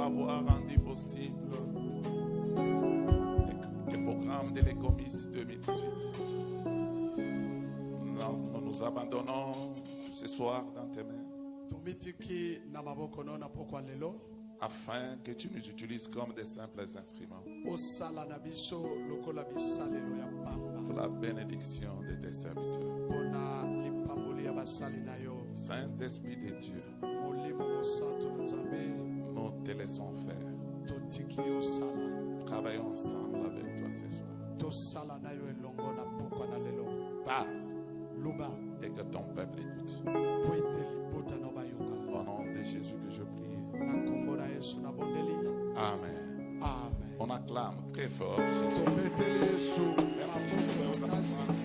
avoir rendu possible le programme de l'Ecomis 2018. Nous nous abandonnons ce soir dans tes mains afin que tu nous utilises comme des simples instruments pour la bénédiction de tes serviteurs. Saint-Esprit de Dieu, nous te laissons faire. Travaillons ensemble avec toi ce soir. Parle et que ton peuple écoute. Au nom de Jésus que je prie. Amen. On acclame très fort Jésus. Merci.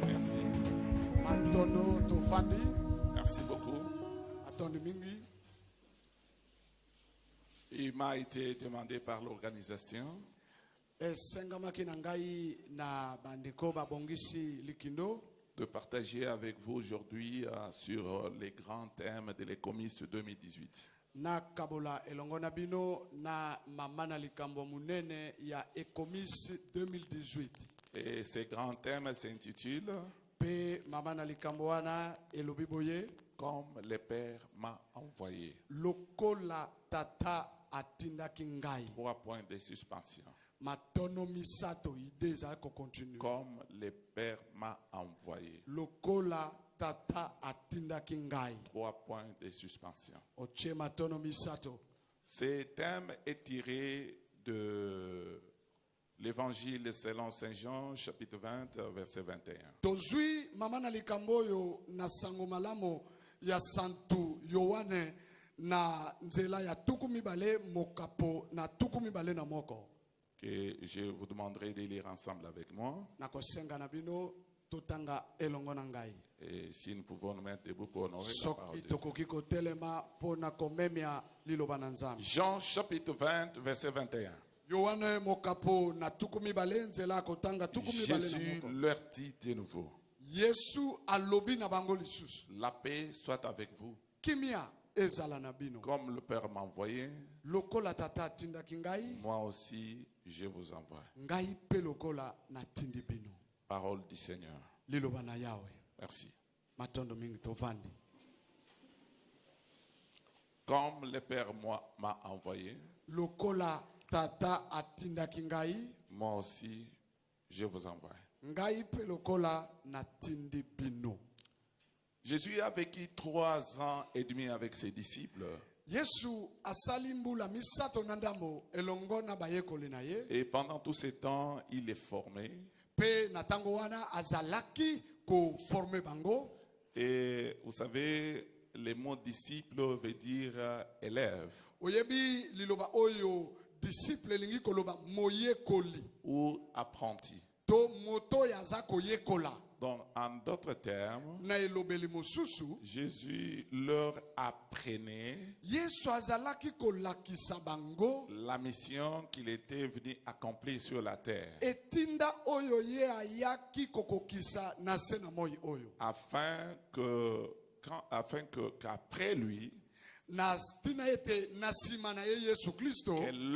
Merci. Merci beaucoup. Il m'a été demandé par l'organisation de partager avec vous aujourd'hui sur les grands thèmes de l'Ecomis 2018. Et ces grands thèmes s'intitulent Comme le Père m'a envoyé. 3 points de suspension. Comme le Père m'a envoyé. 3 points de suspension. Ce thème est tiré de l'Évangile selon Saint Jean, chapitre 20, verset 21. Que je vous demanderai de lire ensemble avec moi. Et si nous pouvons nous mettre debout pour honorer la parole de Dieu. Jean chapitre 20, verset 21. Jésus leur dit de nouveau. La paix soit avec vous. Comme le Père m'a envoyé, moi aussi je vous envoie. Parole du Seigneur. Merci. Comme le Père m'a envoyé, moi aussi je vous envoie. Jésus a vécu 3 ans et demi avec ses disciples. Et pendant tout ce temps, il les formait. Et vous savez, le mot disciple veut dire élève ou apprenti. Donc, en d'autres termes, Jésus leur apprenait la mission qu'il était venu accomplir sur la terre. Afin qu'après lui, que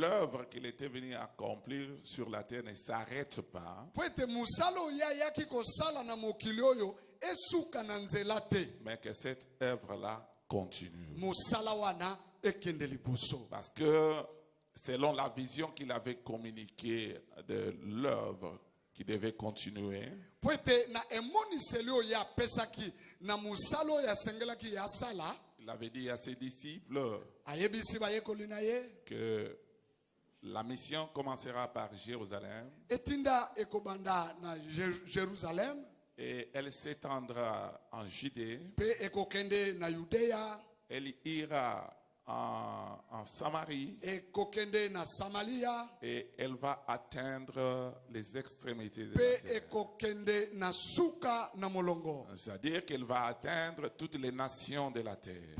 l'œuvre qu'il était venu accomplir sur la terre ne s'arrête pas, mais que cette œuvre-là continue. Parce que selon la vision qu'il avait communiquée de l'œuvre qui devait continuer, il avait dit à ses disciples que la mission commencera par Jérusalem et elle s'étendra en Judée, elle ira en Samarie et elle va atteindre les extrémités de la terre. C'est-à-dire qu'elle va atteindre toutes les nations de la terre.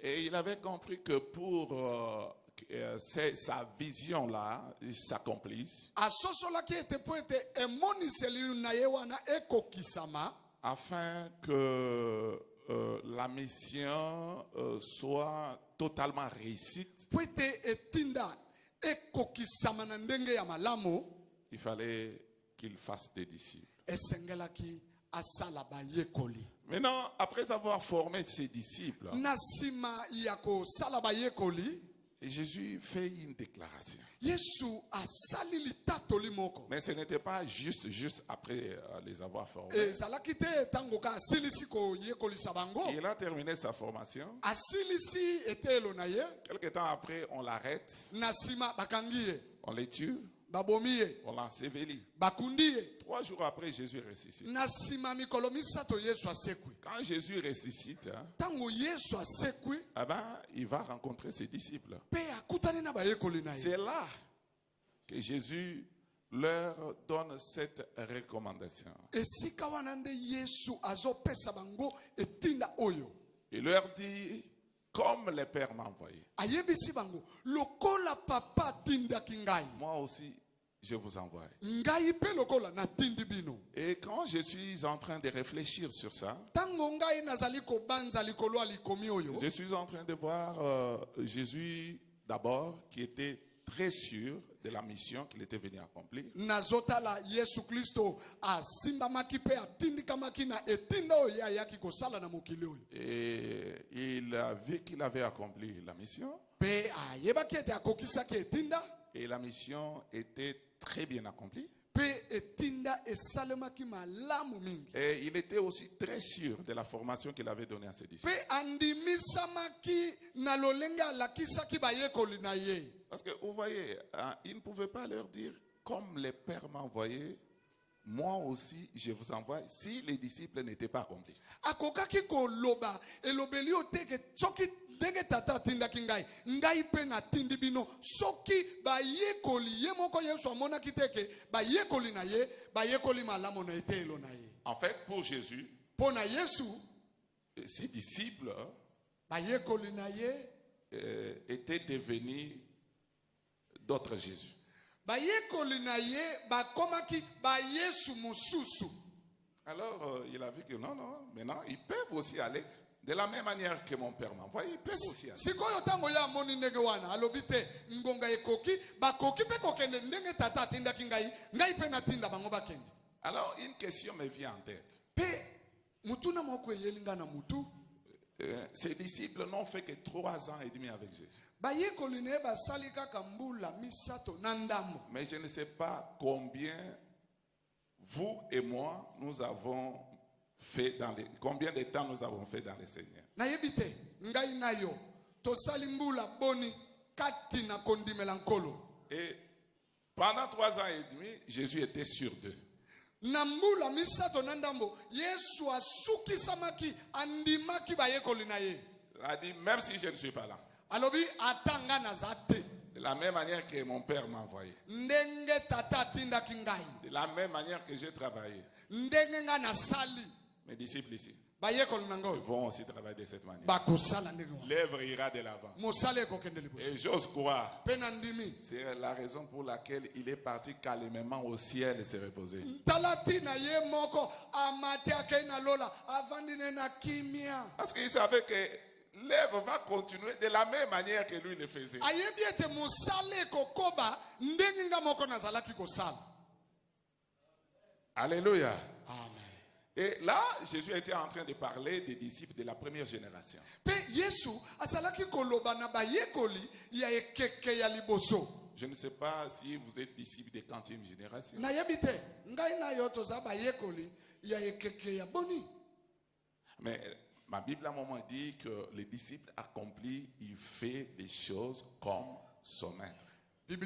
Et il avait compris que pour sa vision-là s'accomplisse, afin que la mission soit totalement réussite, il fallait qu'il fasse des disciples. Maintenant, après avoir formé ses disciples, Jésus fait une déclaration. Mais ce n'était pas juste après les avoir formés. Il a terminé sa formation. Quelque temps après, on l'arrête. On les tue. On l'ensevelit. 3 jours après, Jésus ressuscite. Quand Jésus ressuscite, il va rencontrer ses disciples. C'est là que Jésus leur donne cette recommandation. Il leur dit, comme le Père m'a envoyé, moi aussi je vous envoie. Et quand je suis en train de réfléchir sur ça, je suis en train de voir Jésus d'abord qui était très sûr de la mission qu'il était venu accomplir. Et il a vu qu'il avait accompli la mission. Et la mission était très bien accomplie. Et il était aussi très sûr de la formation qu'il avait donnée à ses disciples. Parce que vous voyez, il ne pouvait pas leur dire, comme le Père m'a envoyé, moi aussi je vous envoie, si les disciples n'étaient pas accomplis. En fait, pour Jésus, ses disciples étaient devenus d'autres Jésus. Alors il a vu que non, maintenant ils peuvent aussi aller de la même manière que mon Père m'a envoyé, ils peuvent aussi aller. Alors une question me vient en tête. Ces disciples n'ont fait que 3 ans et demi avec Jésus. Mais je ne sais pas combien vous et moi nous avons fait combien de temps nous avons fait dans le Seigneur. Et pendant 3 ans et demi, Jésus était sur d'eux. Il a dit, même si je ne suis pas là, de la même manière que mon Père m'a envoyé, de la même manière que j'ai travaillé, mes disciples ici vont aussi travailler de cette manière. L'œuvre ira de l'avant. Et j'ose croire, c'est la raison pour laquelle il est parti calmement au ciel et se reposer. Parce qu'il savait que l'œuvre va continuer de la même manière que lui le faisait. Alléluia. Amen. Et là, Jésus était en train de parler des disciples de la première génération. Je ne sais pas si vous êtes disciples de 40e génération. Mais ma Bible à un moment dit que les disciples accomplis, il fait des choses comme son maître. Et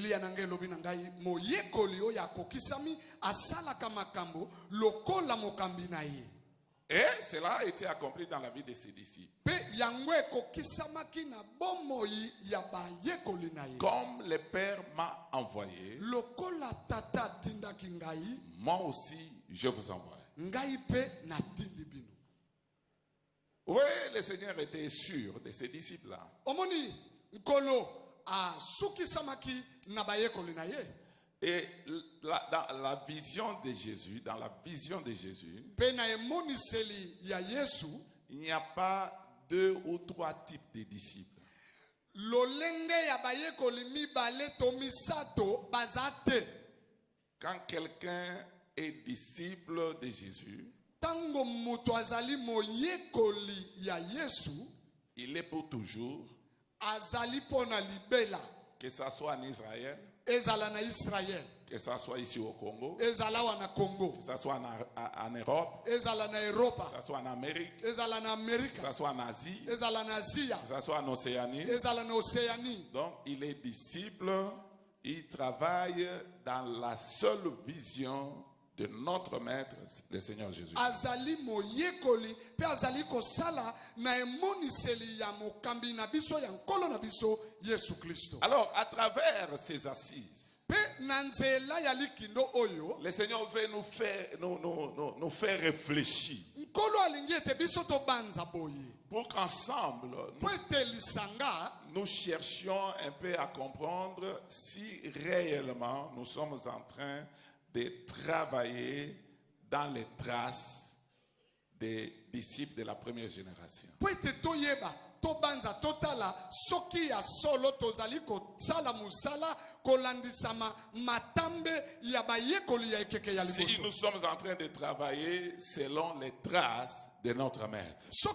cela a été accompli dans la vie de ses disciples. Comme le Père m'a envoyé, moi aussi je vous envoie. Vous voyez, le Seigneur était sûr de ses disciples-là. Et dans la vision de Jésus, il n'y a pas 2 ou 3 types de disciples. Quand quelqu'un est disciple de Jésus, il est pour toujours, que ça soit en Israël, que ça soit ici au Congo, que ça soit en Europe, que ça soit en Amérique, que ça soit en Asie, que ça soit en Océanie. Donc il est disciple, il travaille dans la seule vision de notre maître, le Seigneur Jésus. Alors, à travers ces assises, le Seigneur veut nous faire réfléchir. Pour qu'ensemble, nous cherchions un peu à comprendre si réellement nous sommes en train de travailler dans les traces des disciples de la première génération. Si nous sommes en train de travailler selon les traces de notre maître. Si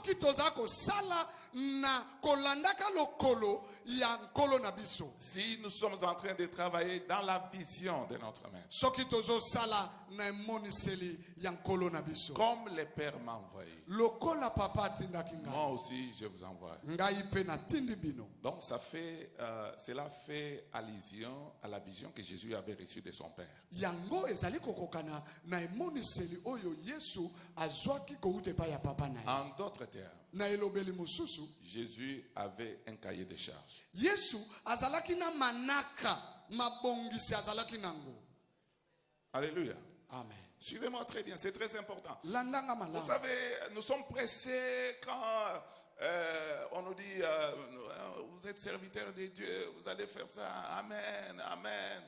nous sommes en train de travailler dans la vision de notre maître. Comme le Père m'a envoyé. Moi aussi je vous envoie. Donc cela fait allusion à la vision que Jésus avait reçue de son Père. En d'autres termes, Jésus avait un cahier de charges. Alléluia. Amen. Suivez-moi très bien, c'est très important. Vous savez, nous sommes pressés quand on nous dit vous êtes serviteur de Dieu, vous allez faire ça. Amen, amen.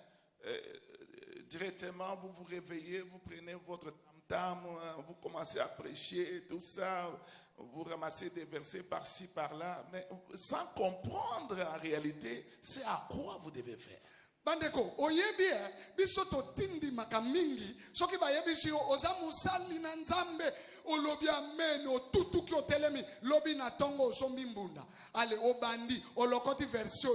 Directement, vous vous réveillez, vous prenez votre tam-tam, vous commencez à prêcher, tout ça. Vous ramassez des versets par-ci, par-là, mais sans comprendre en réalité, c'est à quoi vous devez faire. Bandeko, oyebi biso to tindi makamingi, soki ba yebisi oza musali na nzambe, olobi amen, otutu ki otelemi, lobi na tongo osombi mbunda. Ale obandi, olokoti verso,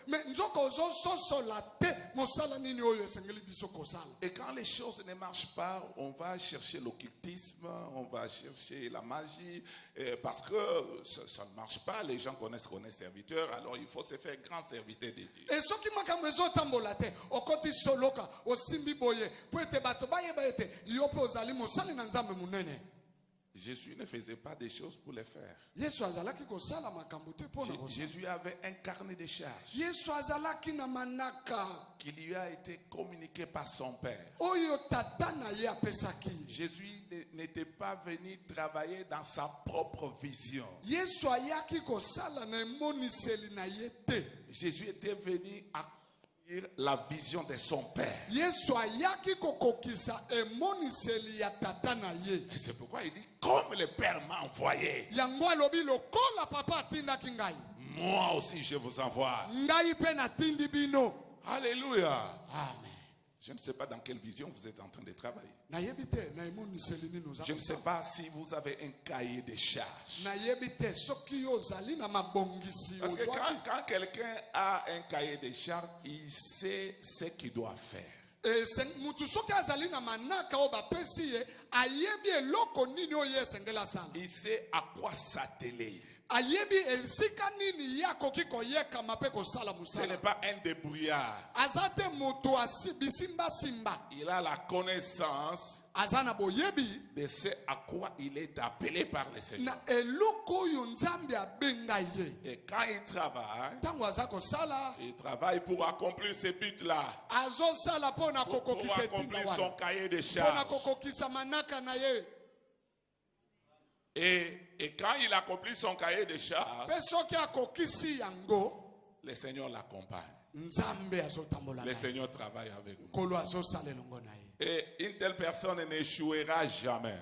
mais nzoko ozo soso la te, mosala nini oyo esengeli biso kosala. Et quand les choses ne marchent pas, on va chercher l'occultisme, on va chercher la magie, parce que ça ne marche pas, les gens connaissent qu'on est serviteur, alors il faut se faire grand serviteur de Dieu. Et ce qui makambezo tambola te, okoti soloka, osimbi boye, poete bato baye baete, yope ozali mosali na nzambe munene. Jésus ne faisait pas des choses pour les faire. Jésus avait un carnet de charges qui lui a été communiqué par son Père. Jésus n'était pas venu travailler dans sa propre vision. Jésus était venu à la vision de son Père. Et c'est pourquoi il dit, comme le Père m'a envoyé, moi aussi je vous envoie. Alléluia. Amen. Je ne sais pas dans quelle vision vous êtes en train de travailler. Je ne sais pas si vous avez un cahier de charges. Parce que quand quelqu'un a un cahier de charges, il sait ce qu'il doit faire. Il sait à quoi s'atteler. Ce n'est pas un débrouillard. Il a la connaissance de ce à quoi il est appelé par le Seigneur. Et quand il travaille pour accomplir ce but-là, pour accomplir son cahier de charges. Et quand il accomplit son cahier de charges, le Seigneur l'accompagne. Le Seigneur travaille avec nous. Et une telle personne n'échouera jamais.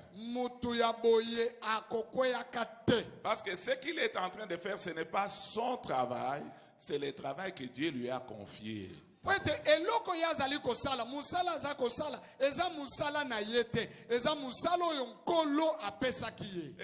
Parce que ce qu'il est en train de faire, ce n'est pas son travail, c'est le travail que Dieu lui a confié. eloko yazali kosala musala za kosala eza musala na yete eza musala oyo nkolo apesaki ye.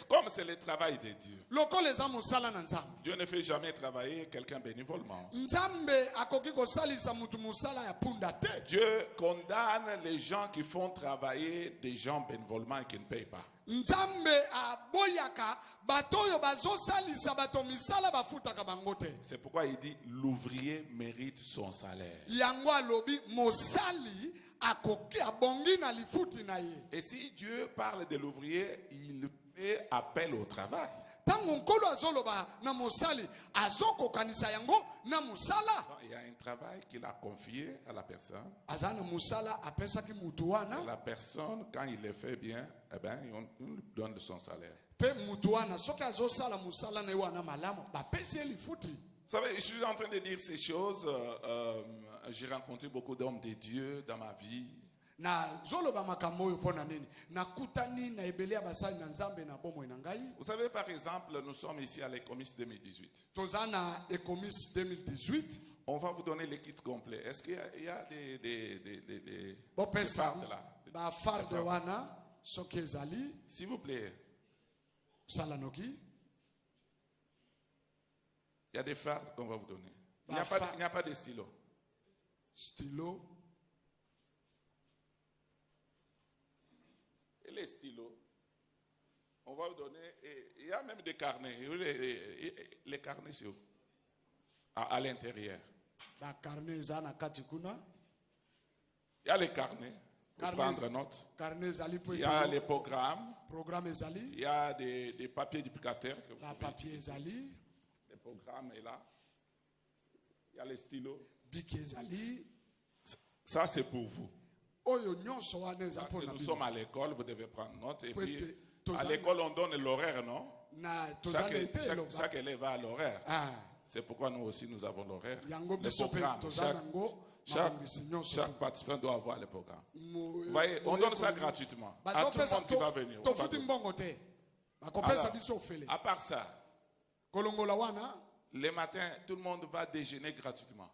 Comme c'est le travail de Dieu. Lokolo eza musala na nzambe. Dieu ne fait jamais travailler quelqu'un bénévolement. Nzambe akoki kosalisa mutu musala ya punda te. Dieu condamne les gens qui font travailler des gens bénévolement et qui ne payent pas. Nzambe aboyaka batoyo bazosalisa bato misala bafutaka bango te. C'est pourquoi il dit l'ouvrier mérite son salaire. Yango alobi mosali akoki abongi na lifuti na ye. Et si Dieu parle de l'ouvrier, il fait appel au travail. Tango nkolo azoloba na mosali azokokanisa yango na musala. Il y a un travail qu'il a confié à la personne. Azana musala apesaki mutu wana. La personne, quand il le fait bien, eh ben, on lui donne son salaire. Pe mutu wana soki azosala musala na wana malamu bapesi lifuti. Vous savez, je suis en train de dire ces choses. J'ai rencontré beaucoup d'hommes de Dieu dans ma vie. Na zoloba makambo oyo pona nini nakutani na ebelea basali na nzambe na bomo na ngai. Vous savez, par exemple, nous sommes ici à l'Ecomis 2018. Tozana Ecomis 2018. On va vous donner les kits complets. Est-ce qu'il y a des fardes là? Ba farde wana soki ezali. S'il vous plaît. Salanoki. Il y a des fardes qu'on va vous donner. Il n'y a pas de stylo. Stylo. Et les stylos, on va vous donner. Il y a même des carnets. Les carnets, c'est où? À l'intérieur. Il y a les carnets. Pour prendre note. Il y a les programmes. Il y a des papiers duplicateurs. Le programme est là. Il y a les stylos. Ça, c'est pour vous. Parce que nous sommes à l'école, vous devez prendre note. Et puis, à l'école, on donne l'horaire, non? Chaque élève a l'horaire. C'est pourquoi nous aussi, nous avons l'horaire. Le programme. Chaque participant doit avoir le programme. Vous voyez, on donne ça gratuitement à tout le monde qui va venir. Alors, à part ça, le matin, tout le monde va déjeuner gratuitement.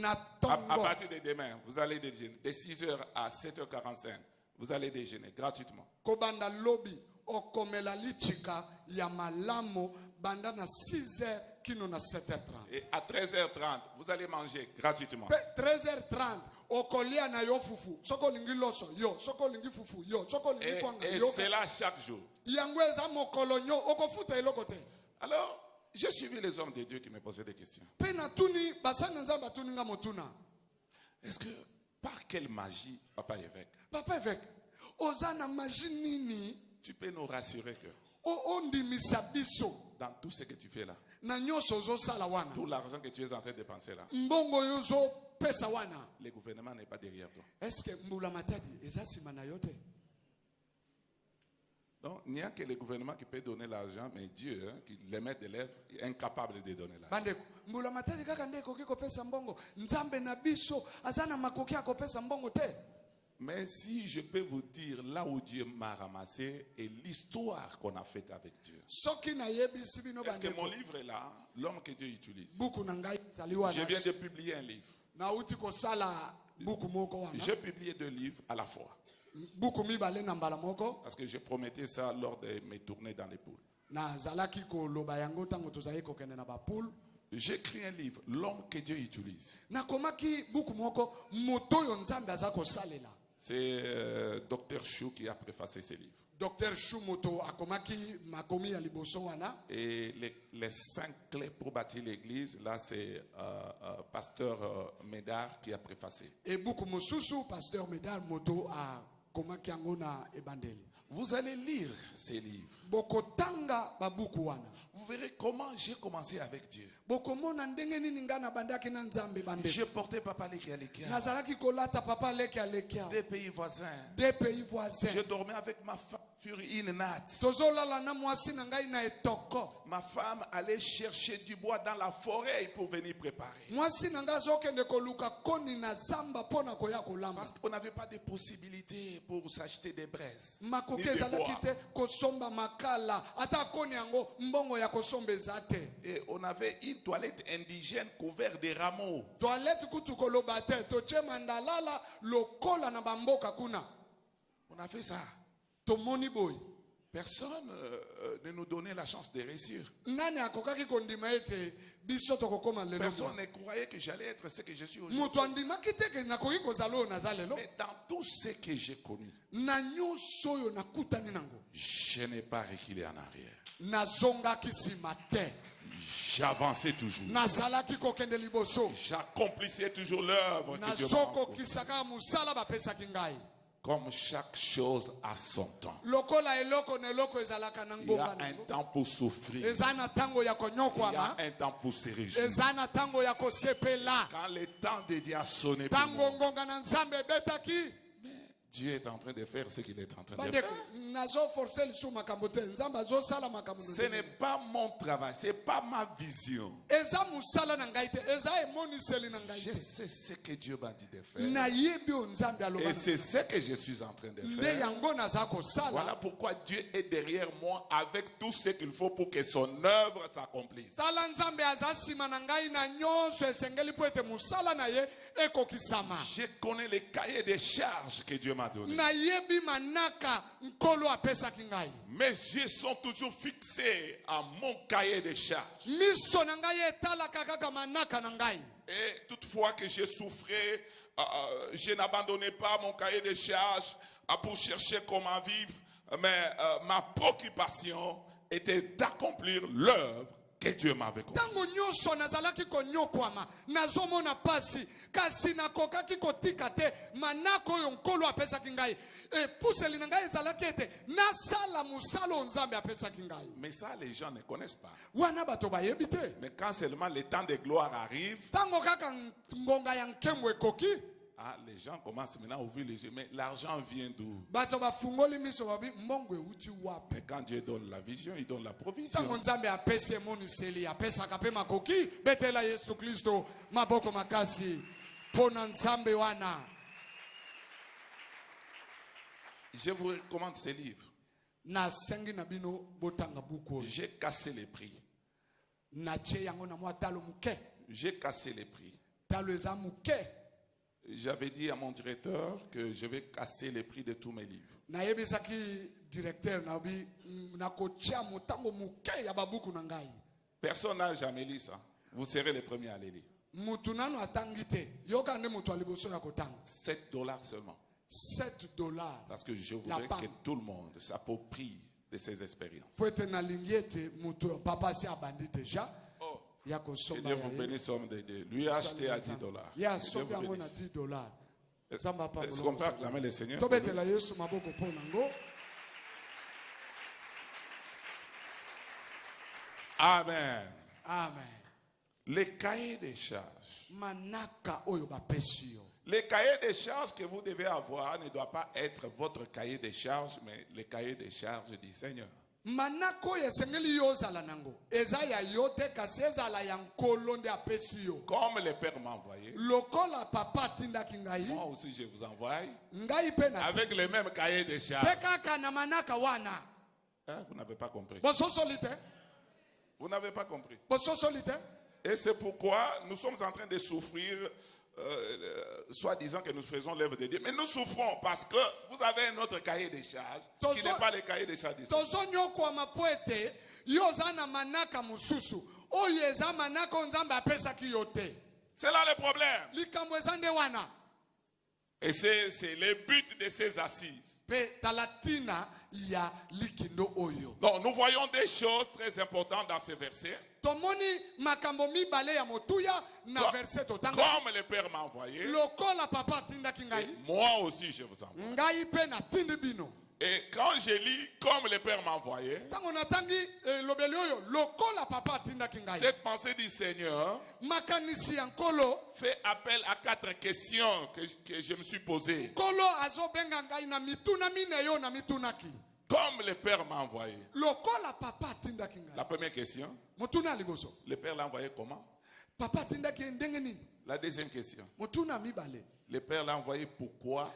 À partir de demain, vous allez déjeuner. De 6h à 7h45, vous allez déjeuner gratuitement. Kobanda lobby okomela lichika ya malamo banda na 6h kino na 7h30. Et à 13h30, vous allez manger gratuitement. 13h30 okolia na yo fufu. Soko lingi loso yo, soko lingi fufu yo, soko lingi kwanga yo. Et c'est là chaque jour. Yangweza mokolonyo okofuta elokote. Alors, j'ai suivi les hommes de Dieu qui me posaient des questions. Est-ce que, par quelle magie, Papa évêque, tu peux nous rassurer que dans tout ce que tu fais là, tout l'argent que tu es en train de dépenser là, le gouvernement n'est pas derrière toi. Donc, il n'y a que le gouvernement qui peut donner l'argent, mais Dieu, qui les met de lèvres, est incapable de donner l'argent. Mais si je peux vous dire là où Dieu m'a ramassé et l'histoire qu'on a faite avec Dieu. Est-ce que mon livre est là, l'homme que Dieu utilise? Je viens de publier un livre. J'ai publié 2 livres à la fois. Parce que je promettais ça lors de mes tournées dans les poules. J'ai écrit un livre, l'homme que Dieu utilise. C'est Dr Chou qui a préfacé ce livre. Dr Shumoto akomaki makomi ya liboso wana. Et les 5 clés pour bâtir l'église, là c'est pasteur Médard qui a préfacé. Et beaucoup mosusu pasteur Médard moto a komaki yango na ebandeli. Vous allez lire ces livres. Bokotanga babuku wana. Vous verrez comment j'ai commencé avec Dieu. Bokomona ndenge nini ngana bandaki na nzambe bandeli. Je portais papa leki alekia. Nazalaki kolata papa leki alekia. 2 pays voisins. 2 pays voisins. Je dormais avec ma femme. sur une natte. Ma femme allait chercher du bois dans la forêt pour venir préparer. Parce qu'on n'avait pas de possibilité pour s'acheter des braises. Et on avait une toilette indigène couverte de rameaux. On a fait ça. Personne ne nous donnait la chance de réussir. Personne ne croyait que j'allais être ce que je suis aujourd'hui. Mais dans tout ce que j'ai connu, je n'ai pas reculé en arrière. J'avançais toujours. J'accomplissais toujours l'œuvre que Dieu m'a accordée. Comme chaque chose a son temps. Il y a un temps pour souffrir. Il y a un temps pour se réjouir. Quand le temps de Dieu a sonné pour moi, Dieu est en train de faire ce qu'il est en train de faire. Ce n'est pas mon travail, ce n'est pas ma vision. Je sais ce que Dieu m'a dit de faire. Et c'est ce que je suis en train de faire. Voilà pourquoi Dieu est derrière moi avec tout ce qu'il faut pour que son œuvre s'accomplisse. Je connais les cahiers de charges que Dieu m'a donné. Mes yeux sont toujours fixés à mon cahier de charges. Et toutefois que je souffrais, je n'abandonnais pas mon cahier de charges pour chercher comment vivre. Mais ma préoccupation était d'accomplir l'œuvre que Dieu m'avait confiée. Mais ça, les gens ne connaissent pas. Mais quand seulement le temps de gloire arrive, les gens commencent maintenant à ouvrir les yeux. Mais l'argent vient d'où? Mais quand Dieu donne la vision, il donne la provision. Je vous recommande ce livre. J'ai cassé les prix. J'ai cassé les prix. J'avais dit à mon directeur que je vais casser les prix de tous mes livres. Personne n'a jamais lu ça. Vous serez les premiers à les lire. $7 seulement. $7. Parce que je voudrais que tout le monde s'approprie de ces expériences. Que Dieu vous bénisse, homme de Dieu. Lui a acheté à $10. Est-ce qu'on peut acclamer le Seigneur? Amen. Amen. Les cahiers des charges. Les cahiers des charges que vous devez avoir ne doit pas être votre cahier des charges, mais le cahier des charges du Seigneur. Comme le Père m'a envoyé, moi aussi je vous envoie avec le même cahier de charges. Vous n'avez pas compris. Vous n'avez pas compris. Et c'est pourquoi nous sommes en train de souffrir, soit disant que nous faisons l'œuvre de Dieu. Mais nous souffrons parce que vous avez un autre cahier de charges qui n'est pas le cahier de charges d'ici. C'est là le problème. Et c'est le but de ces assises. Donc nous voyons des choses très importantes dans ces versets. Comme le Père m'a envoyé, moi aussi je vous envoie. Et quand je lis comme le Père m'a envoyé, cette pensée du Seigneur fait appel à 4 questions que je me suis posées. Comme le Père m'a envoyé. La première question. Le Père l'a envoyé comment? La deuxième question. Le Père l'a envoyé pourquoi?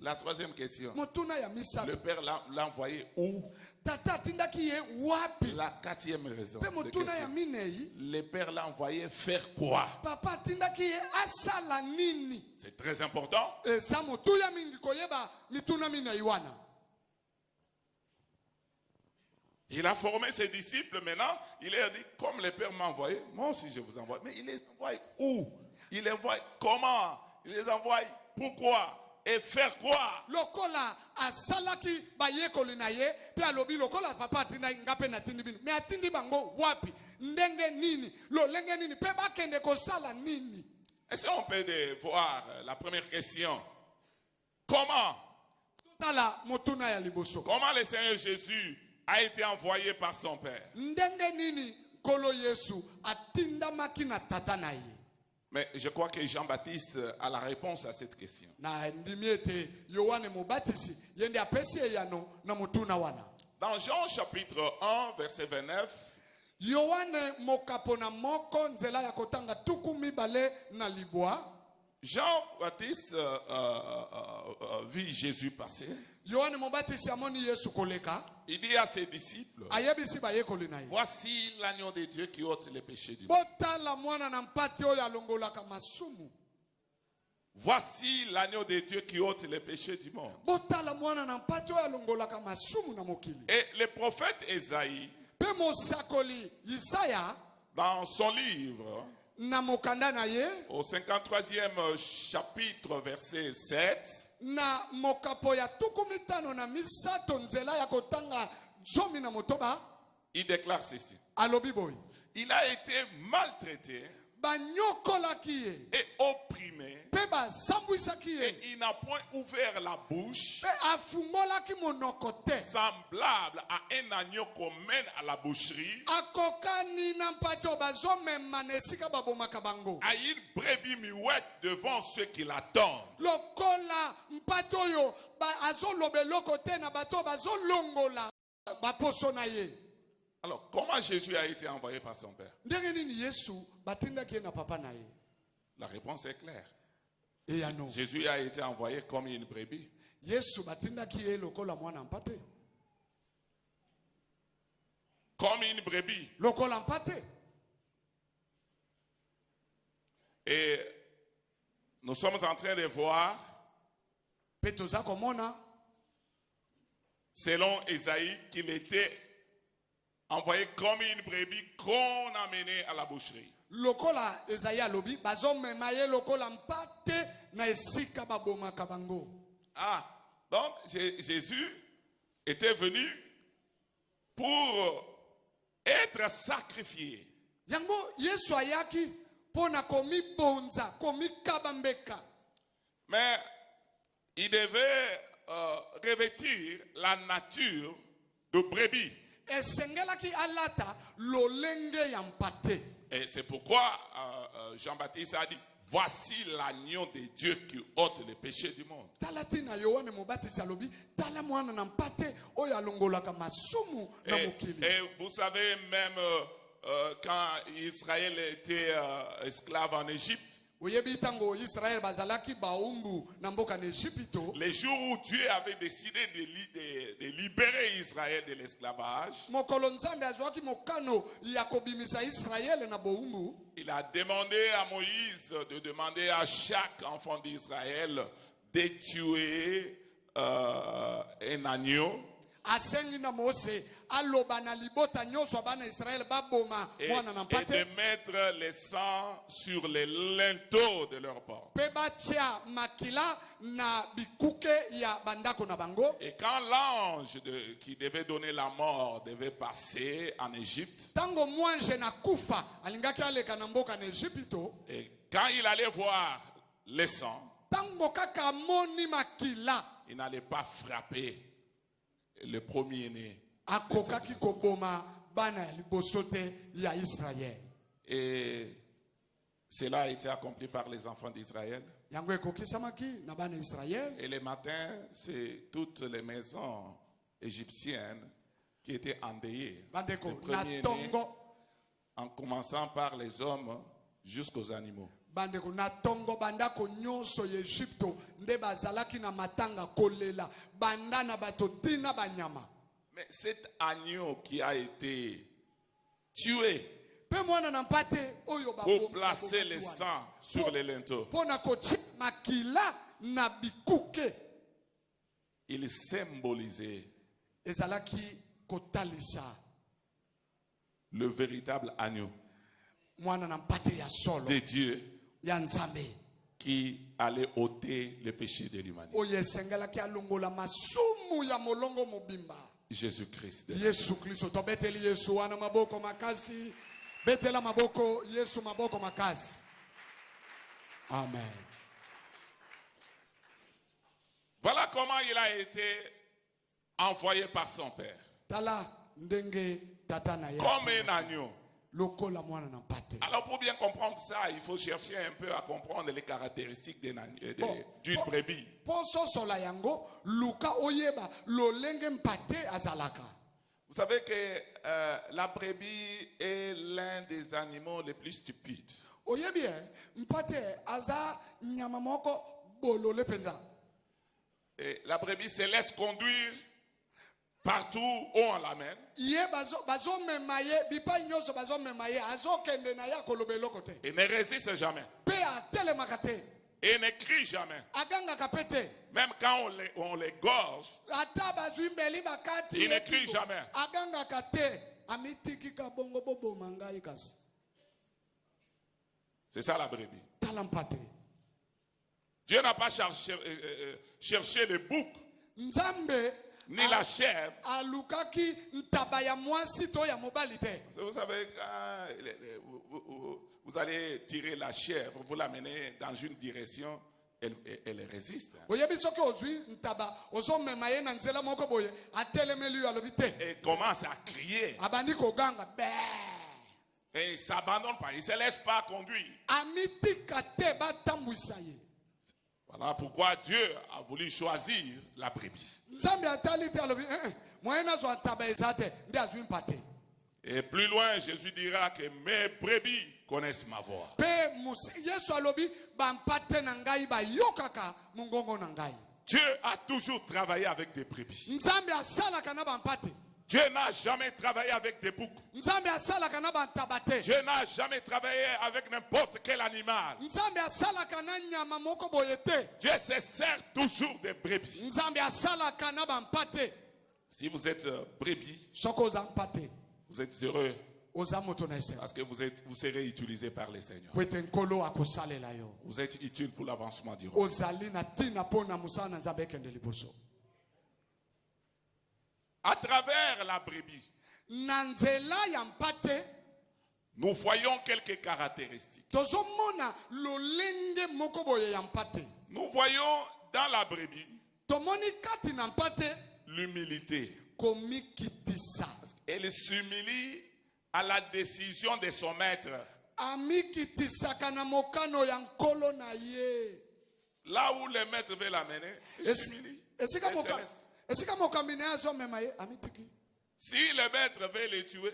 La troisième question. Le Père l'a envoyé où? La quatrième raison. Le Père l'a envoyé faire quoi? C'est très important. Il a formé ses disciples maintenant. Il a dit, comme le Père m'a envoyé, moi aussi je vous envoie. Mais il les envoie où? Il les envoie comment? Il les envoie pourquoi? Et faire quoi? Lokola asalaki bayekoli na ye pe alobi lokola papa atinda ngape na tindi bino. Me atindi bango wapi? Ndenge nini? Lo lenge nini? Pe bakende kosala nini? Est-ce qu'on peut voir la première question? Comment? Comment le Seigneur Jésus a été envoyé par son Père? Ndenge nini kolo Yesu atinda makina tata na ye? Mais je crois que Jean-Baptiste a la réponse à cette question. Dans Jean chapitre 1 verset 29, Jean-Baptiste vit Jésus passer. Il dit à ses disciples, voici l'agneau de Dieu qui ôte les péchés du monde. Voici l'agneau de Dieu qui ôte les péchés du monde. Et le prophète Ésaïe, dans son livre, au 53e chapitre verset 7, il déclare ceci. Il a été maltraité et opprimé, et il n'a point ouvert la bouche, semblable à un agneau qu'on mène à la boucherie, à une brebis muette devant ceux qui l'attendent. Alors, comment Jésus a été envoyé par son Père? La réponse est claire. Jésus a été envoyé comme une brebis. Comme une brebis. Et nous sommes en train de voir, selon Ésaïe, qu'il était envoyé comme une brebis qu'on a mené à la boucherie. Ah, donc Jésus était venu pour être sacrifié. Mais il devait revêtir la nature de brebis. Et c'est pourquoi Jean-Baptiste a dit, voici l'agneau de Dieu qui ôte les péchés du monde. Et vous savez, même quand Israël était esclave en Égypte, les jours où Dieu avait décidé de libérer Israël de l'esclavage, il a demandé à Moïse de demander à chaque enfant d'Israël de tuer un agneau. Et de mettre le sang sur les linteaux de leur porte. Et quand l'ange qui devait donner la mort devait passer en Égypte, et quand il allait voir le sang, il n'allait pas frapper le premier-né. Et Cela a été accompli par les enfants d'Israël. Et le matin, c'est toutes les maisons égyptiennes qui étaient endeuillées. En commençant par les hommes jusqu'aux animaux. Mais cet agneau qui a été tué pour placer le sang sur les linteaux, il symbolisait le véritable agneau de Dieu qui allait ôter le péché de l'humanité. Jésus-Christ. Amen. Voilà comment il a été envoyé par son père. Comme un agneau. Alors pour bien comprendre ça, il faut chercher un peu à comprendre les caractéristiques d'une brebis. Vous savez que la brebis est l'un des animaux les plus stupides. Et la brebis se laisse conduire partout où on l'amène. Et ne résiste jamais. Et ne crie jamais. Même quand on les gorge, il ne crie jamais. C'est ça la brebis. Dieu n'a pas cherché le bouc ni la chèvre. Vous savez, vous allez tirer la chèvre, vous l'amenez dans une direction, elle résiste. Elle commence à crier. Et il ne s'abandonne pas, il ne se laisse pas conduire. Voilà pourquoi Dieu a voulu choisir la brebis. Et plus loin, Jésus dira que mes brebis connaissent ma voix. Dieu a toujours travaillé avec des brebis. Dieu n'a jamais travaillé avec des boucs. Dieu n'a jamais travaillé avec n'importe quel animal. Dieu se sert toujours des brebis. Si vous êtes brebis, vous êtes heureux parce que vous serez utilisé par le Seigneur. Vous êtes utile pour l'avancement du royaume. À travers la brebis, nous voyons quelques caractéristiques. Nous voyons dans la brebis l'humilité. Elle s'humilie à la décision de son maître. Là où le maître veut l'amener, il s'humilie. Si le maître veut le tuer,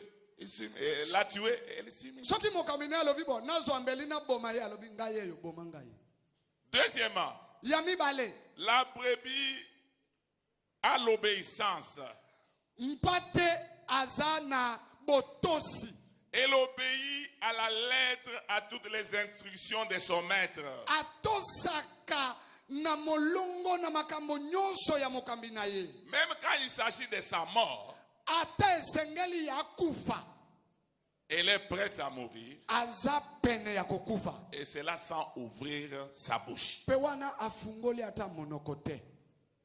la tuer, elle s'humilie. Deuxièmement, la brebis a l'obéissance. Elle obéit à la lettre à toutes les instructions de son maître. Même quand il s'agit de sa mort, elle est prête à mourir. Et cela sans ouvrir sa bouche.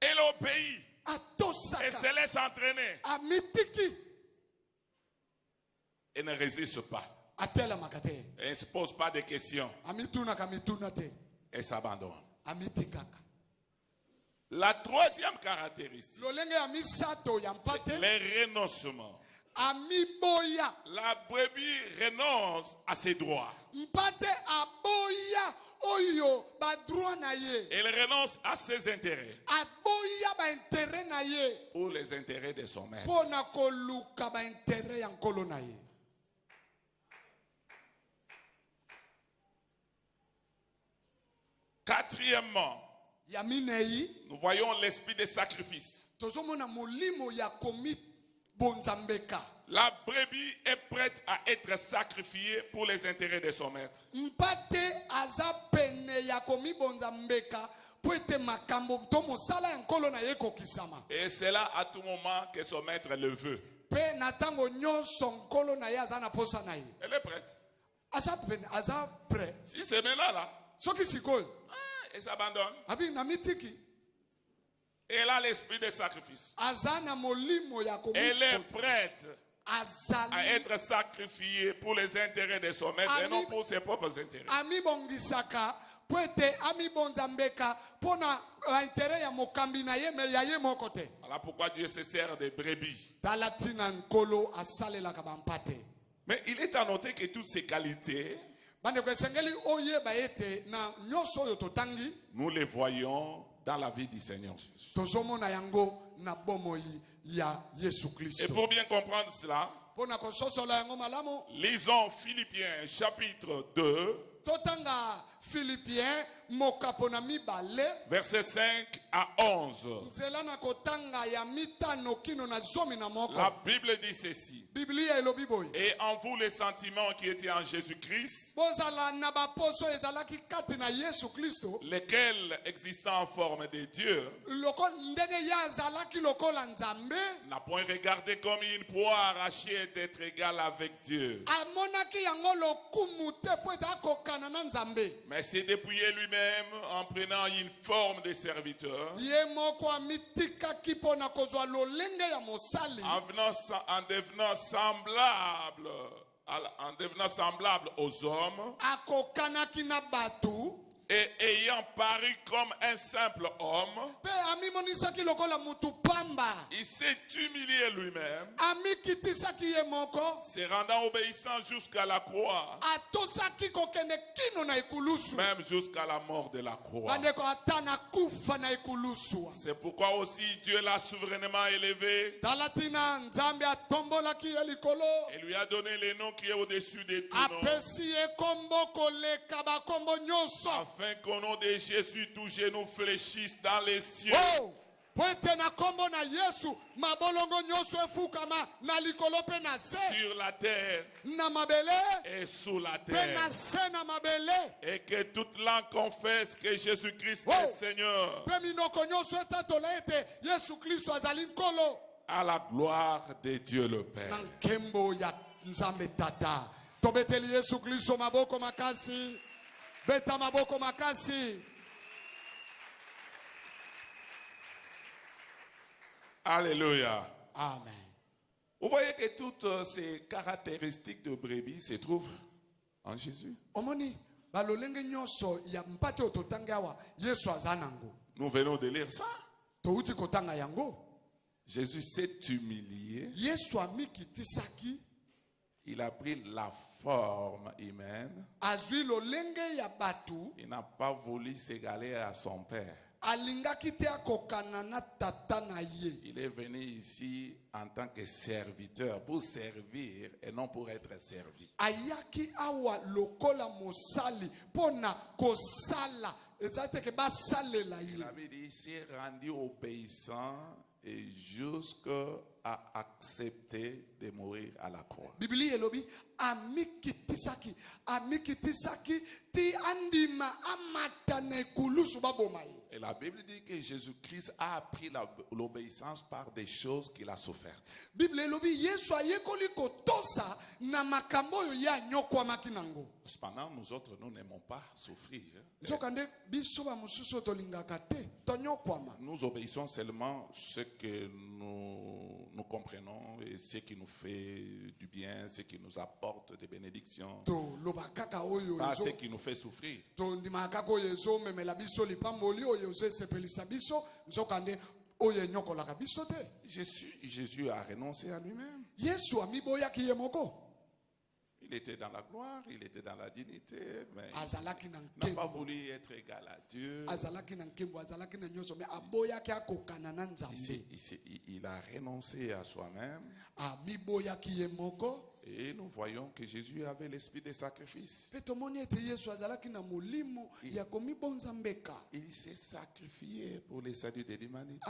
Elle obéit. Elle se laisse entraîner. Elle ne résiste pas. Elle ne se pose pas de questions. Elle s'abandonne. La troisième caractéristique, c'est le renoncement. La brebis renonce à ses droits. Il renonce à ses intérêts pour les intérêts de son maître. Quatrièmement, nous voyons l'esprit de sacrifice. La brebis est prête à être sacrifiée pour les intérêts de son maître. Et c'est là à tout moment que son maître le veut. Elle est prête. Si c'est maintenant là, elle s'abandonne. Elle a l'esprit de sacrifice. Elle est prête à être sacrifiée pour les intérêts de son maître et non pour ses propres intérêts. Voilà pourquoi Dieu se sert des brebis. Mais il est à noter que toutes ces qualités, nous les voyons dans la vie du Seigneur Jésus. Et pour bien comprendre cela, lisons Philippiens chapitre 2, versets 5 à 11. La Bible dit ceci. Et en vous les sentiments qui étaient en Jésus-Christ, lesquels existant en forme de Dieu, n'a point regardé comme une proie arrachée d'être égal avec Dieu, mais s'est dépouillé lui-même en prenant une forme de serviteur, en devenant semblable aux hommes, et ayant paru comme un simple homme, il s'est humilié lui-même, se rendant obéissant jusqu'à la croix, même jusqu'à la mort de la croix. C'est pourquoi aussi Dieu l'a souverainement élevé et lui a donné le nom qui est au-dessus de tout nom, afin qu'au nom de Jésus, tout genou fléchisse dans les cieux, sur la terre et sous la terre, et que toute langue confesse que Jésus-Christ est Seigneur, à la gloire de Dieu le Père. Alléluia. Amen. Vous voyez que toutes ces caractéristiques de brebis se trouvent en Jésus. Nous venons de lire ça. Jésus s'est humilié. Il a pris la forme humaine. Il n'a pas voulu s'égaler à son Père. Il est venu ici en tant que serviteur pour servir et non pour être servi. Il avait dit, il s'est rendu obéissant et jusqu'à accepter de mourir à la croix. Et la Bible dit que Jésus-Christ a appris l'obéissance par des choses qu'il a souffertes. Cependant, nous autres, nous n'aimons pas souffrir. Nous obéissons seulement ce que nous comprenons et ce qui nous fait du bien, ce qui nous apporte des bénédictions, pas ce qui nous fait souffrir. Jésus a renoncé à lui-même. Il était dans la gloire, il était dans la dignité, mais il n'a pas voulu être égal à Dieu. Il a renoncé à soi-même. Et nous voyons que Jésus avait l'esprit des sacrifices. Il s'est sacrifié pour le salut de l'humanité.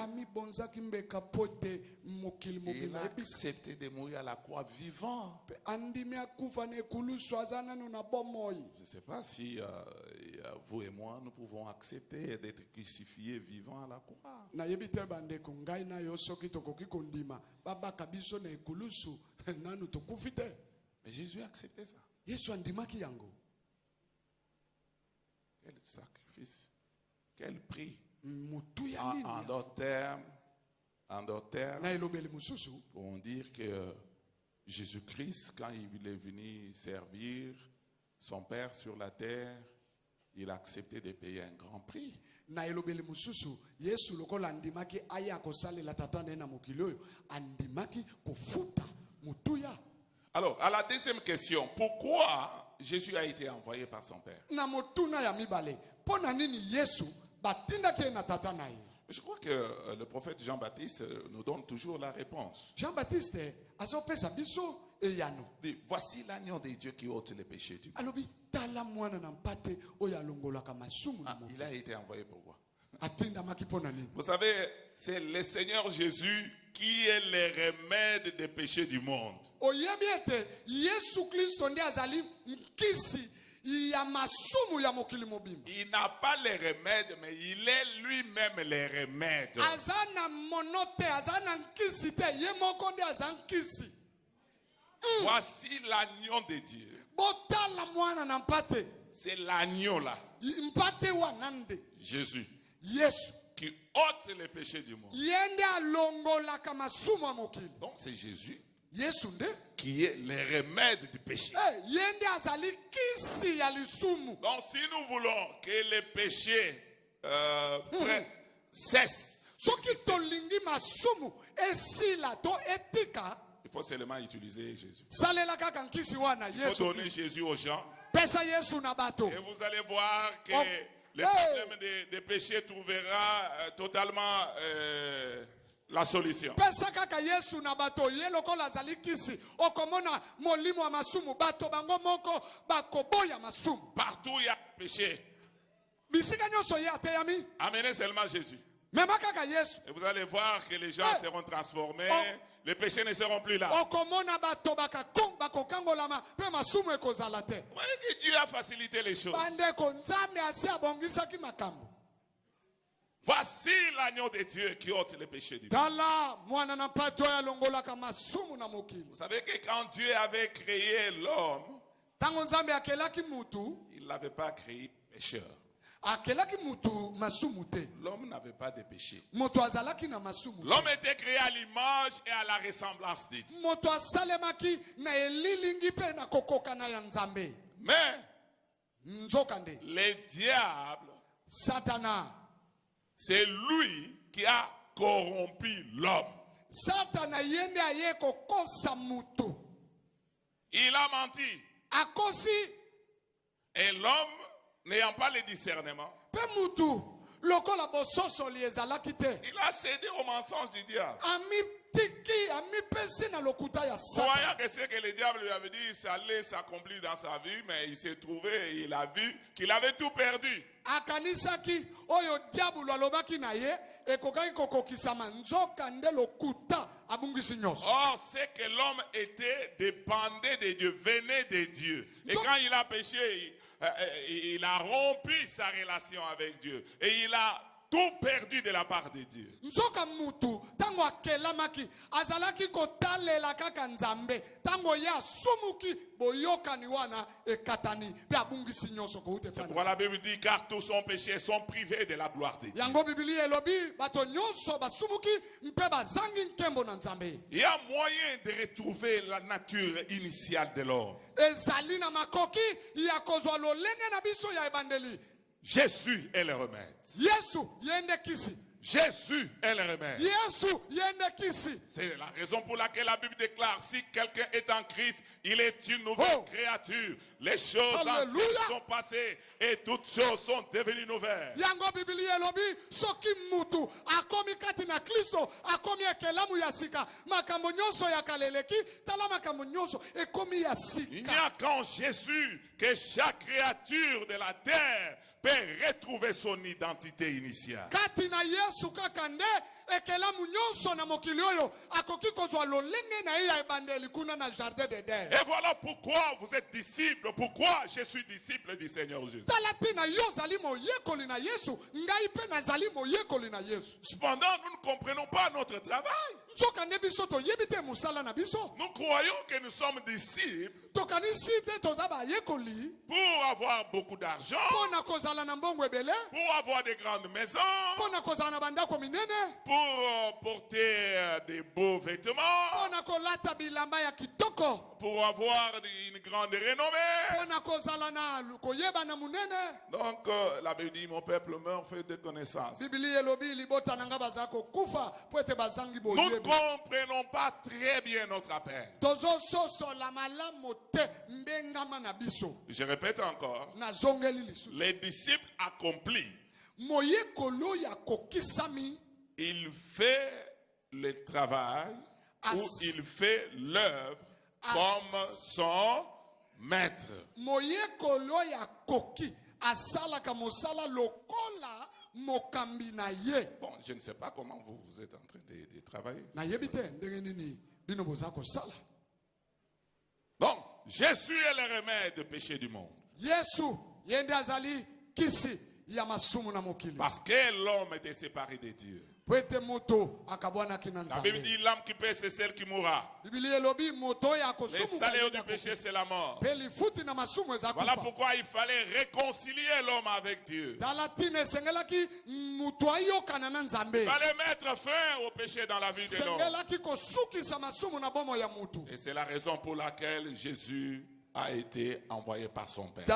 Il a accepté de mourir à la croix vivant. Je ne sais pas si vous et moi, nous pouvons accepter d'être crucifiés vivants à la croix. Mais Jésus a accepté ça. Quel sacrifice, quel prix. En d'autres termes, on dit que Jésus-Christ, quand il est venu servir son Père sur la terre, il a accepté de payer un grand prix. Alors, à la deuxième question, pourquoi Jésus a été envoyé par son Père? Je crois que le prophète Jean-Baptiste nous donne toujours la réponse. Jean-Baptiste, dit, voici l'agneau de Dieu qui ôte les péchés du monde. Il a été envoyé pourquoi? Vous savez, c'est le Seigneur Jésus qui est le remède des péchés du monde. Il n'a pas les remèdes, mais il est lui-même les remèdes. Voici l'agneau de Dieu. C'est l'agneau là. Jésus. Qui ôte les péchés du monde. Donc c'est Jésus qui est le remède du péché. Donc si nous voulons que les péchés cessent, il faut seulement utiliser Jésus. Il faut donner Jésus aux gens. Et vous allez voir que le problème des péchés trouvera totalement la solution. Partout il y a péché. Amenez seulement Jésus. Et vous allez voir que les gens seront transformés. Les péchés ne seront plus là. Vous voyez que Dieu a facilité les choses. Voici l'agneau de Dieu qui ôte les péchés du monde. Vous savez que quand Dieu avait créé l'homme, il n'avait pas créé pécheur. L'homme n'avait pas de péché. L'homme était créé à l'image et à la ressemblance de Dieu. Mais le diable, c'est lui qui a corrompu l'homme. Il a menti. Et l'homme, n'ayant pas le discernement, il a cédé au mensonge du diable. Voyant que ce que le diable lui avait dit, ça allait s'accomplir dans sa vie, mais il s'est trouvé et il a vu qu'il avait tout perdu. Or, c'est que l'homme était dépendait de Dieu, venait de Dieu. Et quand il a péché, il a rompu sa relation avec Dieu. Et il a tout perdu de la part de Dieu. C'est pourquoi la Bible dit car tous sont péchés, sont privés de la gloire de Dieu. Il y a moyen de retrouver la nature initiale de l'homme. Jésus est le remède. Jésus est le remède. Yesu yende kisi. C'est la raison pour laquelle la Bible déclare, si quelqu'un est en Christ, il est une nouvelle créature. Les choses anciennes sont passées et toutes choses sont devenues nouvelles. Yango Biblia elobi soki mutu akomi kati na Kristo akomi ekelamu ya sika makambo nyonso ya kaleleki tala makambo nyonso ekomi ya sika. Il n'y a qu'en Jésus que chaque créature de la terre peut retrouver son identité initiale. Kati na Yesu kaka nde ekelamu nyonso na mokili oyo akoki kozwa lolenge na ye ya ebandeli kuna na jardin d'Eden. Et voilà pourquoi vous êtes disciples, pourquoi je suis disciple du Seigneur Jésus. Talatina yo zali moyekoli na Yesu, ngai pe nazali moyekoli na Yesu. Cependant, nous ne comprenons pas notre travail. Nous croyons que nous sommes disciples pour avoir beaucoup d'argent, pour avoir des grandes maisons, pour porter des beaux vêtements, pour avoir une grande renommée. Donc la Bible dit, mon peuple meurt fait de connaissances. Nous ne comprenons pas très bien notre appel. Je répète encore, les disciples accomplis, il fait le travail ou il fait l'œuvre comme son maître. Bon, je ne sais pas comment vous êtes en train de travailler. Donc, Jésus est le remède du péché du monde. Parce que l'homme était séparé de Dieu. La Bible dit l'âme qui paie, c'est celle qui mourra. Le salaire du péché, c'est la mort. Voilà pourquoi il fallait réconcilier l'homme avec Dieu. Il fallait mettre fin au péché dans la vie de l'homme. Et c'est la raison pour laquelle Jésus a été envoyé par son Père.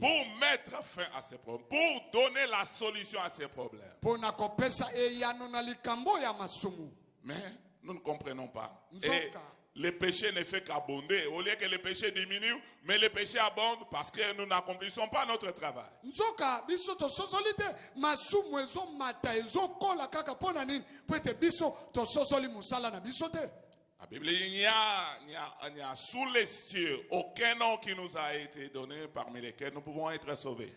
Pour mettre fin à ces problèmes, pour donner la solution à ces problèmes. Mais nous ne comprenons pas. Et le péché ne fait qu'abonder. Au lieu que le péché diminue, mais le péché abonde parce que nous n'accomplissons pas notre travail. La Bible dit il n'y a sous les cieux aucun nom qui nous a été donné parmi lesquels nous pouvons être sauvés.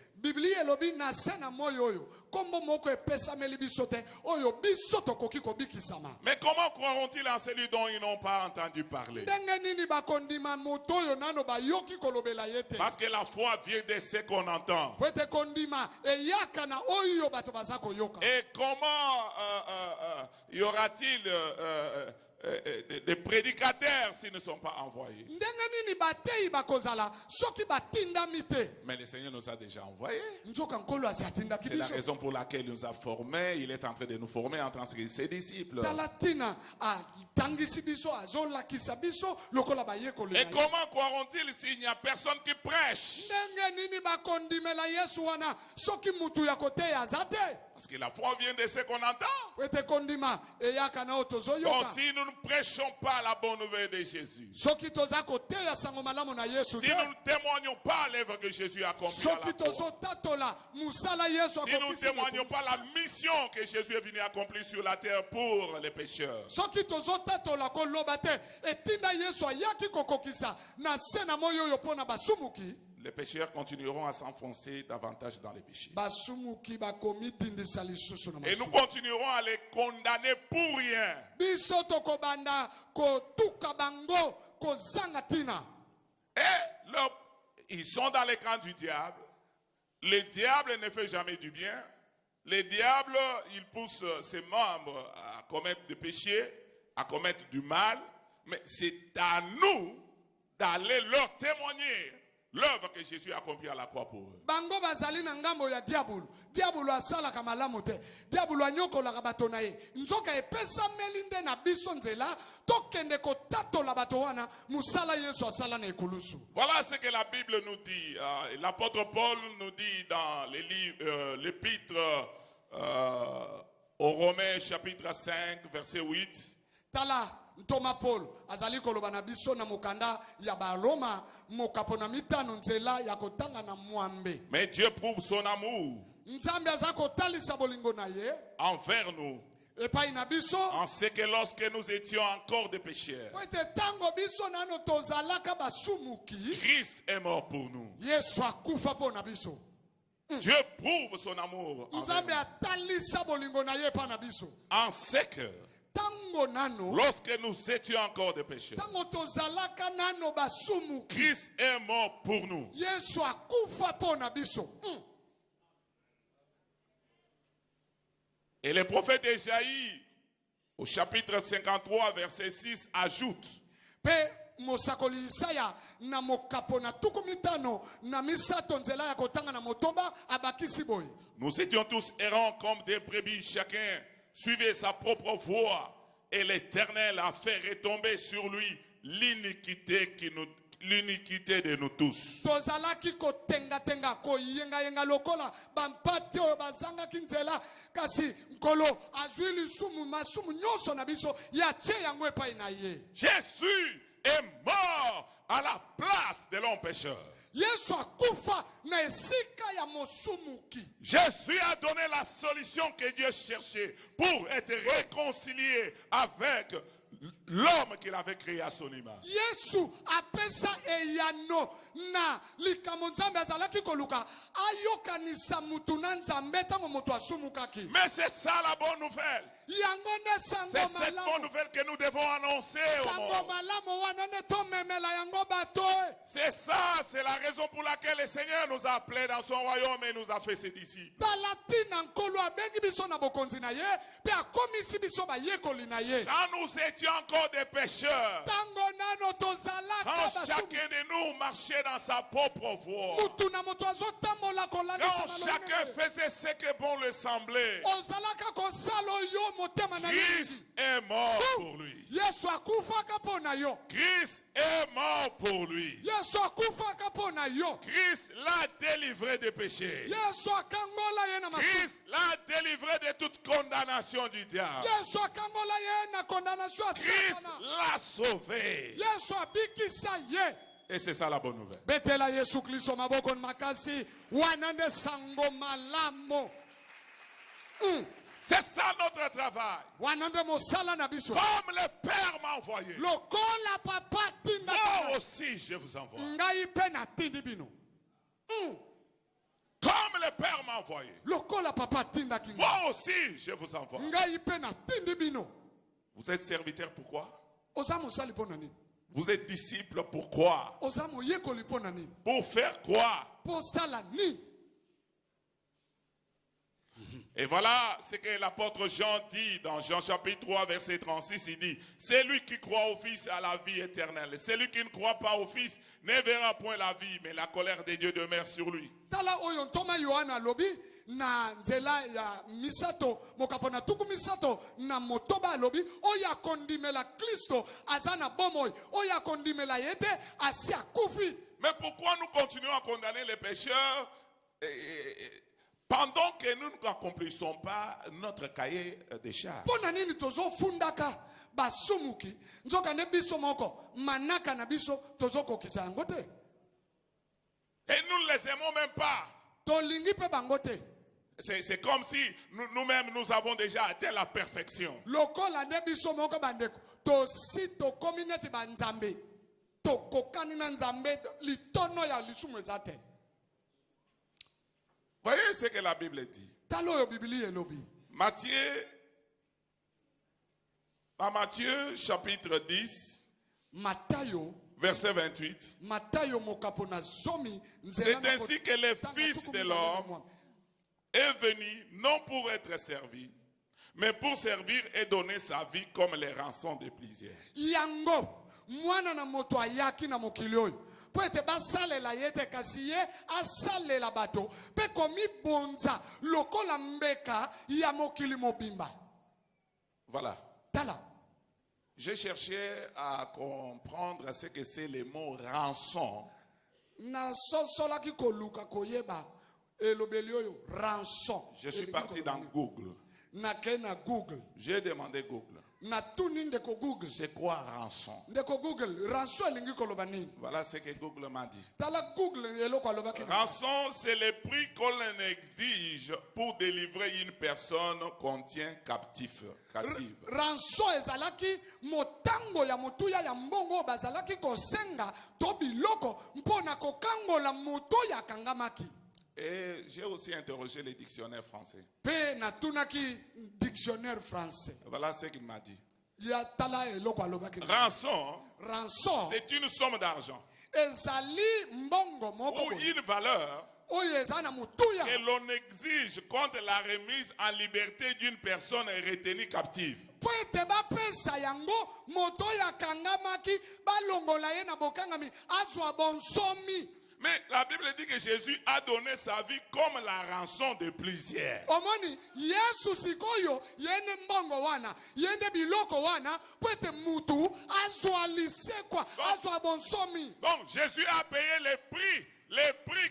Mais comment croiront-ils en celui dont ils n'ont pas entendu parler? Parce que la foi vient de ce qu'on entend. Et comment y aura-t-il des prédicateurs s'ils ne sont pas envoyés? Mais le Seigneur nous a déjà envoyés. C'est la raison pour laquelle il nous a formés. Il est en train de nous former en tant que ses disciples. Et comment croiront-ils s'il n'y a personne qui prêche? Parce que la foi vient de ce qu'on entend. Donc si nous ne prêchons pas la bonne nouvelle de Jésus, si nous ne témoignons pas l'œuvre que Jésus a accomplie à la croix, si nous ne témoignons pas la mission que Jésus est venu accomplir sur la terre pour les pécheurs, les pécheurs continueront à s'enfoncer davantage dans les péchés. Et nous continuerons à les condamner pour rien. Et ils sont dans les camps du diable. Le diable ne fait jamais du bien. Le diable, il pousse ses membres à commettre des péchés, à commettre du mal. Mais c'est à nous d'aller leur témoigner l'œuvre que Jésus a accomplie à la croix pour eux. Bango bazali na ngambo ya diabolo. Diabolo asala kamalamu te. Diabolo anyokola bato na ye. Nzoka epesa melinde na biso nzela tokende kotatola bato wana musala Yesu asala na ekulusu. Voilà ce que la Bible nous dit. L'apôtre Paul nous dit dans les livres, l'épître aux Romains chapitre 5 verset 8. Tala Ntoma Paul azali koloba na biso na mokanda ya Baroma mokapo na mitano nzela ya kotanga na mwambe. Mais Dieu prouve son amour Nzambe azako talisa bolingo na ye envers nous. epai na biso En ce que lorsque nous étions encore des pécheurs, kwete tango biso nano tozalaka basumuki Christ est mort pour nous. Yesu akufa po na biso. Dieu prouve son amour envers Nzambe nous. atalisa bolingo na ye pa na biso. En ce que Tango nano lorsque nous étions encore des pécheurs, tango tozalaka nano basumuki Christ est mort pour nous. Yesu akufa po na biso. Et le prophète Ésaïe, au chapitre 53, verset 6, ajoute: Pe mosakoli Isaya na mokapo na tuku mitano na misato nzela ya kotanga na motoba abakisi boy. Nous étions tous errants comme des brebis, chacun suivait sa propre voie, et l'Éternel a fait retomber sur lui l'iniquité de nous tous. Tozalaki kotenga tenga ko yenga yenga lokola bampati o bazanga kinzela kasi nkolo azwi lisumu masumu nyoso na biso ya che yango epai na ye. Jésus est mort à la place de l'homme pécheur. Yesu akufa na esika ya mosumuki. Jésus a donné la solution que Dieu cherchait pour être réconcilié avec l'homme qu'il avait créé à son image. Yesu apesa eyano na likambo nzambe azalaki koluka ayokanisa mutu na nzambe tango moto asumukaki. Mais c'est ça la bonne nouvelle. Yango nde sango C'est cette malamu. bonne nouvelle que nous devons annoncer au Sango monde. malamu wana nde tomemela yango bato. C'est ça, c'est la raison pour laquelle le Seigneur nous a appelés dans son royaume et nous a fait ses disciples. Talatina nkolo abengi biso na bokonzi na ye pe akomisi biso bayekoli na ye. Quand nous étions encore des pécheurs, Tango nano tozalaka quand basumu. chacun de nous marchait dans sa propre voie, Mutu na moto azotambola kolandisa quand na chacun lolenge. faisait ce que bon lui semblait, Ozalaka kosala yo motema na Christ est mort pour lui. Yesu akufaka po na yo. Christ est mort pour lui. Yesu akufaka po na yo. Christ l'a délivré des péchés. Yesu akangola ye na masumu. Christ l'a délivré de toute condamnation du diable. Yesu akangola ye na condamnation ya Christ Satana. l'a sauvé. Yesu abikisa ye. Et c'est ça la bonne nouvelle. Betela Yesu Kristo maboko makasi wanande sango malamo. C'est ça notre travail. Wanande mosala na biso. Comme le Père m'a envoyé, Lokola papa tinda moi aussi je vous envoie. ngai pe na tindi bino. Comme le Père m'a envoyé, Lokola papa tinda kinga. moi aussi je vous envoie. Ngai pe na tindi bino. Vous êtes serviteur pourquoi? Oza mosali po na nini? Vous êtes disciple pourquoi? Oza moyekoli po na nini? Pour faire quoi? Po sala nini? Et voilà ce que l'apôtre Jean dit dans Jean chapitre 3 verset 36. Il dit: c'est lui qui croit au Fils a la vie éternelle. Celui qui ne croit pas au Fils ne verra point la vie, mais la colère de Dieu demeure sur lui. Tala oyo ntoma Yohana lobi na nzela ya misato mokapo na tuku misato na motoba lobi oya kondimela Kristo azana bomoy oya kondimela yete asia kufi. Mais pourquoi nous continuons à condamner les pécheurs pendant que nous n'accomplissons pas notre cahier des charges? Pona nini tozo fundaka basumuki nzoka ne biso moko manaka na biso tozo kokisa yango te. Et nous ne les aimons même pas. Tolingi pe bango te. C'est comme si nous-mêmes nous avons déjà atteint la perfection. Lokola ne biso moko bandeko to si to community banzambe to kokani na nzambe litono ya lisumu ezate. Voyez ce que la Bible dit. Talo yo Biblia elobi. Dans Matthieu chapitre 10, Matayo verset 28. Matayo mokapo na zomi C'est ainsi que le Fils de l'homme est venu non pour être servi, mais pour servir et donner sa vie comme les rançons de plusieurs. Yango mwana na moto ayaki na mokili oyo po ete basalela ye te kasi ye asalela bato pe komibonza lokola mbeka ya mokili mobimba. Voilà. Tala. J'ai cherché à comprendre ce que c'est le mot rançon. Na sosolaki koluka koyeba elobeli oyo rançon. Je suis parti dans Google. Na kena Google. J'ai demandé Google. Na tuni ndeko Google. C'est quoi rançon? Ndeko Google, rançon elingi koloba nini? Voilà ce que Google m'a dit. Tala Google eloko alobaki. Rançon, c'est le prix qu'on exige pour délivrer une personne qu'on tient captive. Rançon ezalaki motango ya motuya ya mbongo bazalaki kosenga to biloko mpona kokangola moto ya kangamaki. Et j'ai aussi interrogé les dictionnaires français. Pe na tunaki dictionnaire français. Voilà ce qu'il m'a dit. Ya tala eloko alobaki. Rançon, c'est une somme d'argent ezali mbongo moko ou une valeur que l'on exige contre la remise en liberté d'une personne retenue captive. Mais la Bible dit que Jésus a donné sa vie comme la rançon de plusieurs. Donc Jésus a payé les prix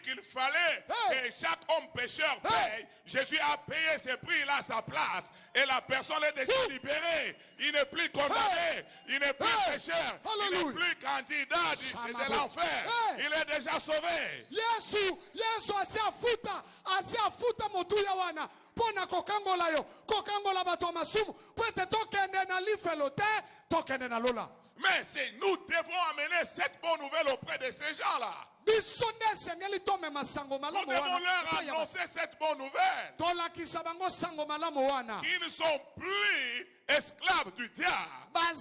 qu'il fallait que chaque homme pécheur paye. Jésus a payé ce prix-là à sa place. Et la personne est déjà libérée. Il n'est plus condamné. Il n'est plus pécheur. Il n'est plus candidat de l'enfer. Il est déjà sauvé. Yesu asiafuta motuya wana. Pona kokangola yo. Kokangola bato masumu. Pwete tokende na lifelo te. Tokende na lola. Mais nous devons amener cette bonne nouvelle auprès de ces gens-là. Nous devons leur annoncer cette bonne nouvelle. Ils ne sont plus esclaves du diable. Ils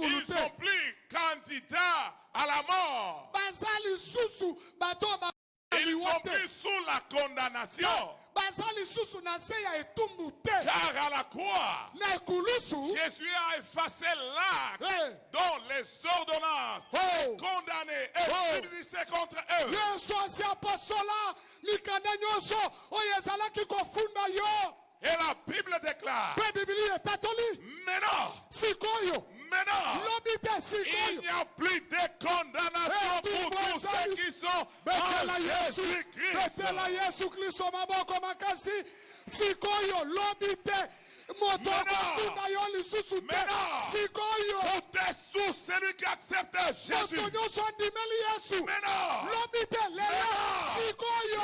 ne sont plus candidats à la mort. Ils ne sont plus sous la condamnation. Car à la croix, Jésus a effacé l'acte dont les ordonnances condamnées et subsissaient contre eux. Et la Bible déclare, maintenant, il n'y a plus de condamnation pour tous ceux qui sont en Jésus-Christ. Tout est sous celui qui accepte Jésus. Maintenant,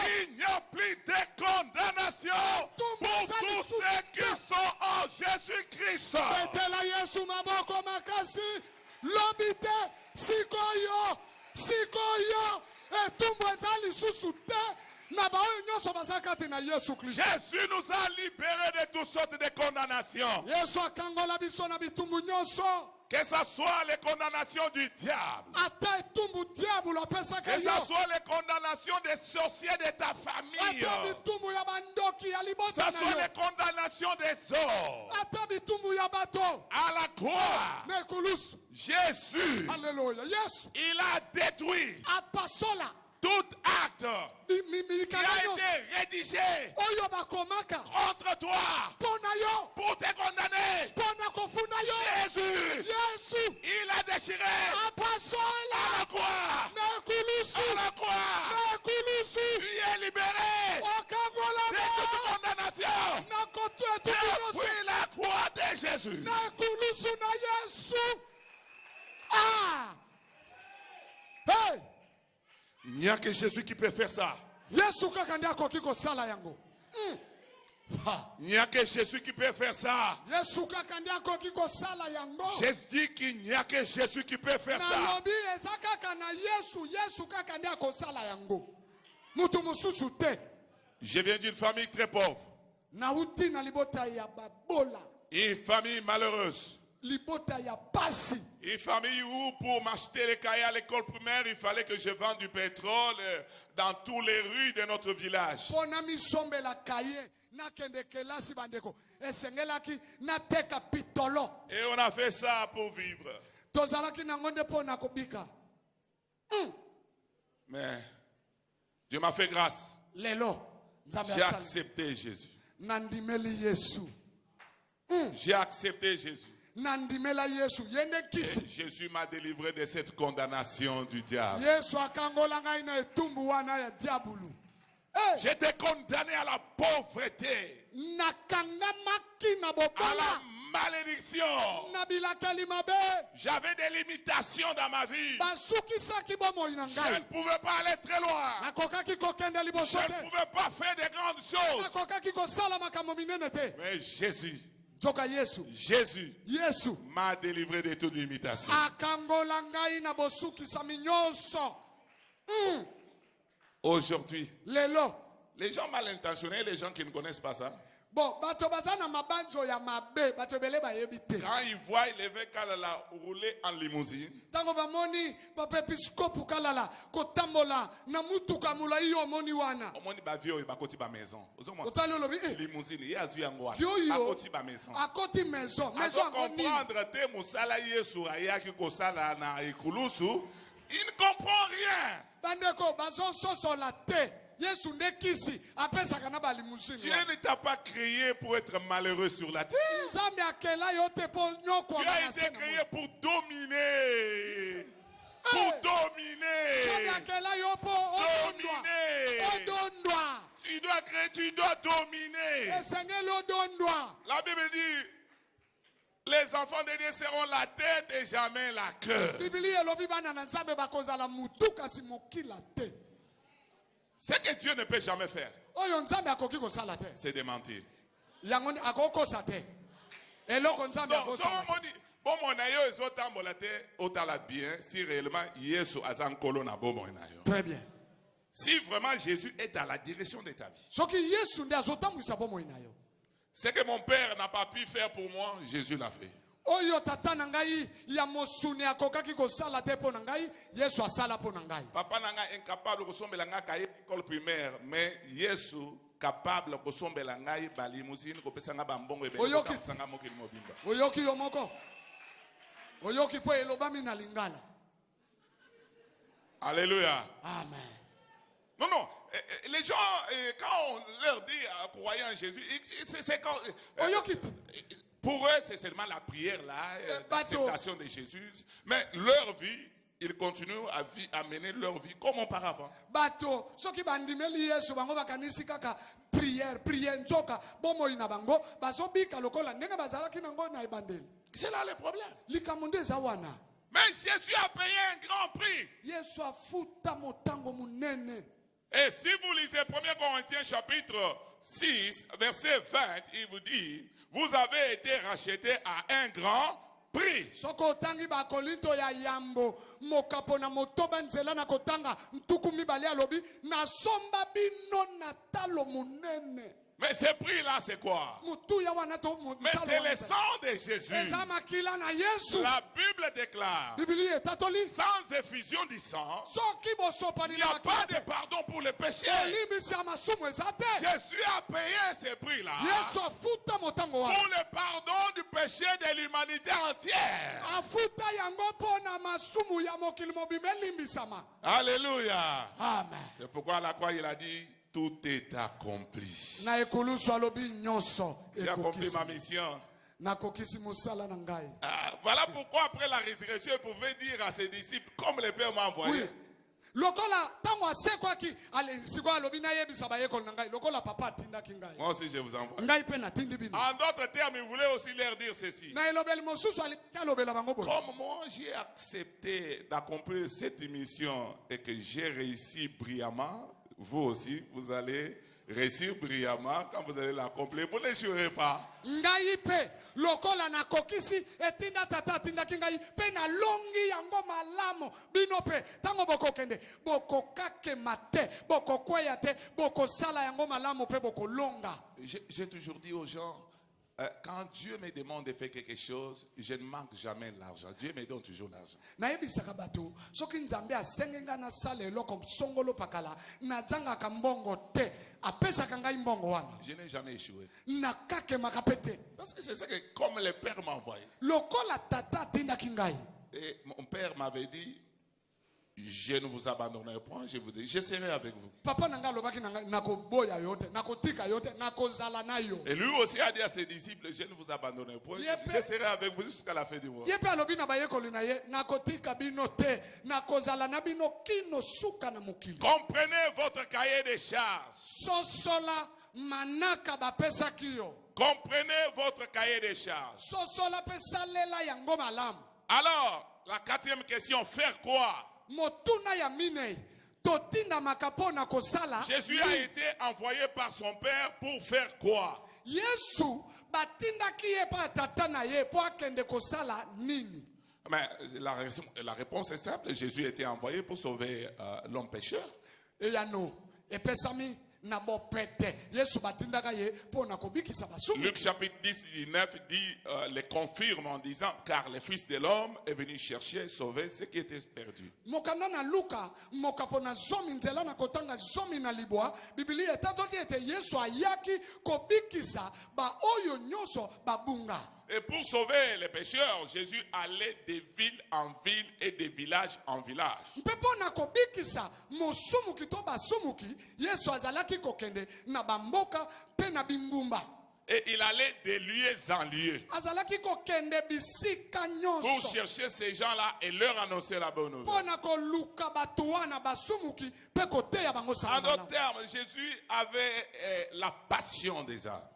il n'y a plus de condamnation pour tous ceux qui sont en Jésus-Christ. Jésus nous a libérés de toutes sortes de condamnations. Que ce soit les condamnations du diable. Que ce soit les condamnations des sorciers de ta famille. Que ce soit les condamnations des hommes. À la croix, Jésus, il a détruit tout acte qui a été rédigé contre toi pour te condamner. Jésus, il a déchiré à la croix. À la croix, tu es libéré de toute condamnation depuis la croix de Jésus. Il n'y a que Jésus qui peut faire ça. Il n'y a que Jésus qui peut faire ça. Jésus dit qu'il n'y a que Jésus qui peut faire ça. Je viens d'une famille très pauvre. Une famille malheureuse. Une famille où pour m'acheter les cahiers à l'école primaire, il fallait que je vende du pétrole dans toutes les rues de notre village. Et on a fait ça pour vivre. Mais Dieu m'a fait grâce. J'ai accepté Jésus. J'ai accepté Jésus. Et Jésus m'a délivré de cette condamnation du diable. J'étais condamné à la pauvreté, à la malédiction. J'avais des limitations dans ma vie. Je ne pouvais pas aller très loin. Je ne pouvais pas faire de grandes choses. Mais Jésus m'a délivré de toute limitation. Aujourd'hui, les gens mal intentionnés, les gens qui ne connaissent pas ça, quand ils voient l'évêque Kalala rouler en limousine, il ne comprend rien. Dieu ne t'a pas créé pour être malheureux sur la terre. Tu as été créé pour dominer. Pour dominer. Tu dois dominer. La Bible dit, les enfants de Dieu seront la tête et jamais la queue. Ce que Dieu ne peut jamais faire, c'est de mentir. Très bien. Si vraiment Jésus est dans la direction de ta vie, ce que mon père n'a pas pu faire pour moi, Jésus l'a fait. Papa nanga incapable de somber à l'école primaire, mais Jésus capable de somber à la limousine ko pesanga bambongo ebe ko sanga mokili mobimba. Oyoki yomoko. Oyoki po elobami na lingala. Alléluia. Amen. Non. Les gens, quand on leur dit croyant en Jésus, c'est quand. Pour eux, c'est seulement la prière là, l'acceptation de Jésus. Mais leur vie, ils continuent à mener leur vie comme auparavant. C'est là le problème. Mais Jésus a payé un grand prix. Et si vous lisez 1 Corinthiens chapitre 6, verset 20, il vous dit, vous avez été rachetés à un grand prix. Mais ce prix-là, c'est quoi? Mais c'est le sang de Jésus. La Bible déclare, sans effusion du sang, il n'y a pas de pardon pour les péchés. Jésus a payé ce prix-là pour le pardon du péché de l'humanité entière. Alléluia. Amen. C'est pourquoi à la croix il a dit, tout est accompli. J'ai accompli ma mission. Voilà pourquoi après la résurrection, il pouvait dire à ses disciples, comme le Père m'a envoyé. Moi aussi je vous envoie. En d'autres termes, il voulait aussi leur dire ceci. Comme moi j'ai accepté d'accomplir cette mission et que j'ai réussi brillamment, vous aussi, vous allez réussir brillamment quand vous allez l'accomplir. Vous ne jouerez pas. J'ai toujours dit aux gens, quand Dieu me demande de faire quelque chose, je ne manque jamais l'argent. Dieu me donne toujours l'argent. Je n'ai jamais échoué. Parce que c'est ça que, comme le Père m'a envoyé. Et mon père m'avait dit, Je ne vous abandonnerai point, je vous dis, je serai avec vous. Et lui aussi a dit à ses disciples, je ne vous abandonnerai point, je serai avec vous jusqu'à la fin du monde. Comprenez votre cahier des charges. Comprenez votre cahier des charges. Alors, la quatrième question, faire quoi? Jésus a été envoyé par son Père pour faire quoi? Mais la réponse est simple. Jésus a été envoyé pour sauver l'homme pécheur. Luc chapitre 19 dit, les confirme en disant, car le Fils de l'homme est venu chercher et sauver ce qui était perdu. Et pour sauver les pécheurs, Jésus allait de ville en ville et de village en village. Et il allait de lieu en lieu pour chercher ces gens-là et leur annoncer la bonne nouvelle. En d'autres termes, Jésus avait la passion des âmes.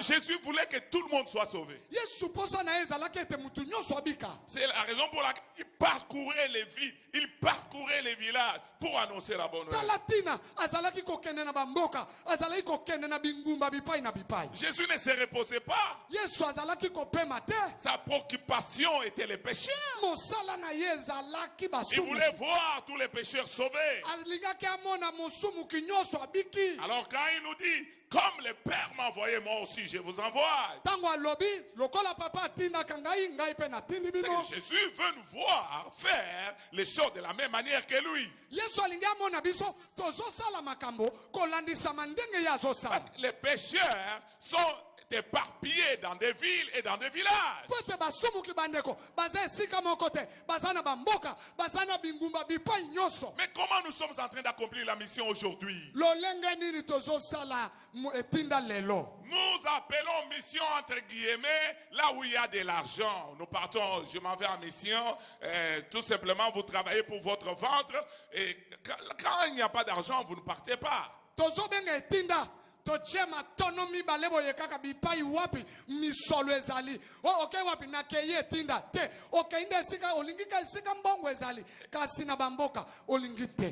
Jésus voulait que tout le monde soit sauvé. C'est la raison pour laquelle il parcourait les villes, il parcourait les villages pour annoncer la bonne nouvelle. Jésus ne se reposait pas. Sa préoccupation était les pécheurs. Il voulait voir tous les pécheurs sauvés. Alors quand il nous dit, comme le Père m'a envoyé, moi aussi je vous envoie. C'est que Jésus veut nous voir faire les choses de la même manière que lui. Parce que les pécheurs sont éparpillés dans des villes et dans des villages. Mais comment nous sommes en train d'accomplir la mission aujourd'hui? Nous appelons mission entre guillemets là où il y a de l'argent. Nous partons, je m'en vais en mission, tout simplement vous travaillez pour votre ventre et quand il n'y a pas d'argent, vous ne partez pas.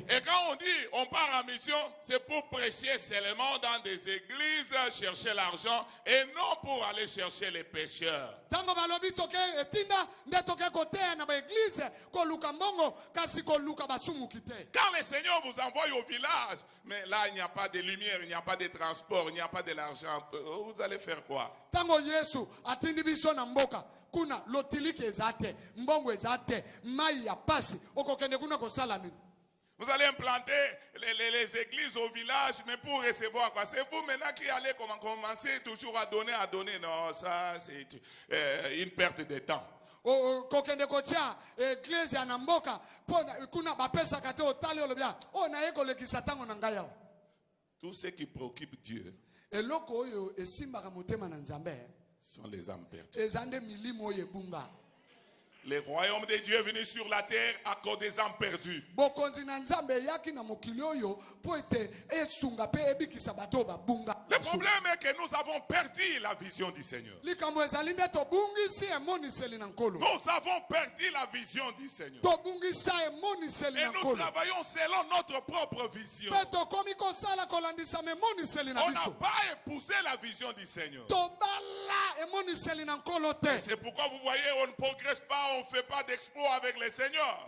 Et quand on dit on part en mission, c'est pour prêcher seulement dans des églises, chercher l'argent et non pour aller chercher les pécheurs. Quand le Seigneur vous envoie au village, mais là il n'y a pas de lumière, il n'y a pas de transport, il n'y a pas de l'argent, vous allez faire quoi? Vous allez implanter les églises au village, mais pour recevoir quoi? C'est vous maintenant qui allez commencer toujours à donner. Non, ça c'est une perte de temps. Tout ce qui préoccupe Dieu sont les âmes perdues. Le royaume de Dieu est venu sur la terre à cause des âmes perdues. Le problème est que nous avons perdu la vision du Seigneur. Nous avons perdu la vision du Seigneur. Et nous travaillons selon notre propre vision. On n'a pas épousé la vision du Seigneur. C'est pourquoi vous voyez, on ne progresse pas. On ne fait pas d'exploit avec le Seigneur.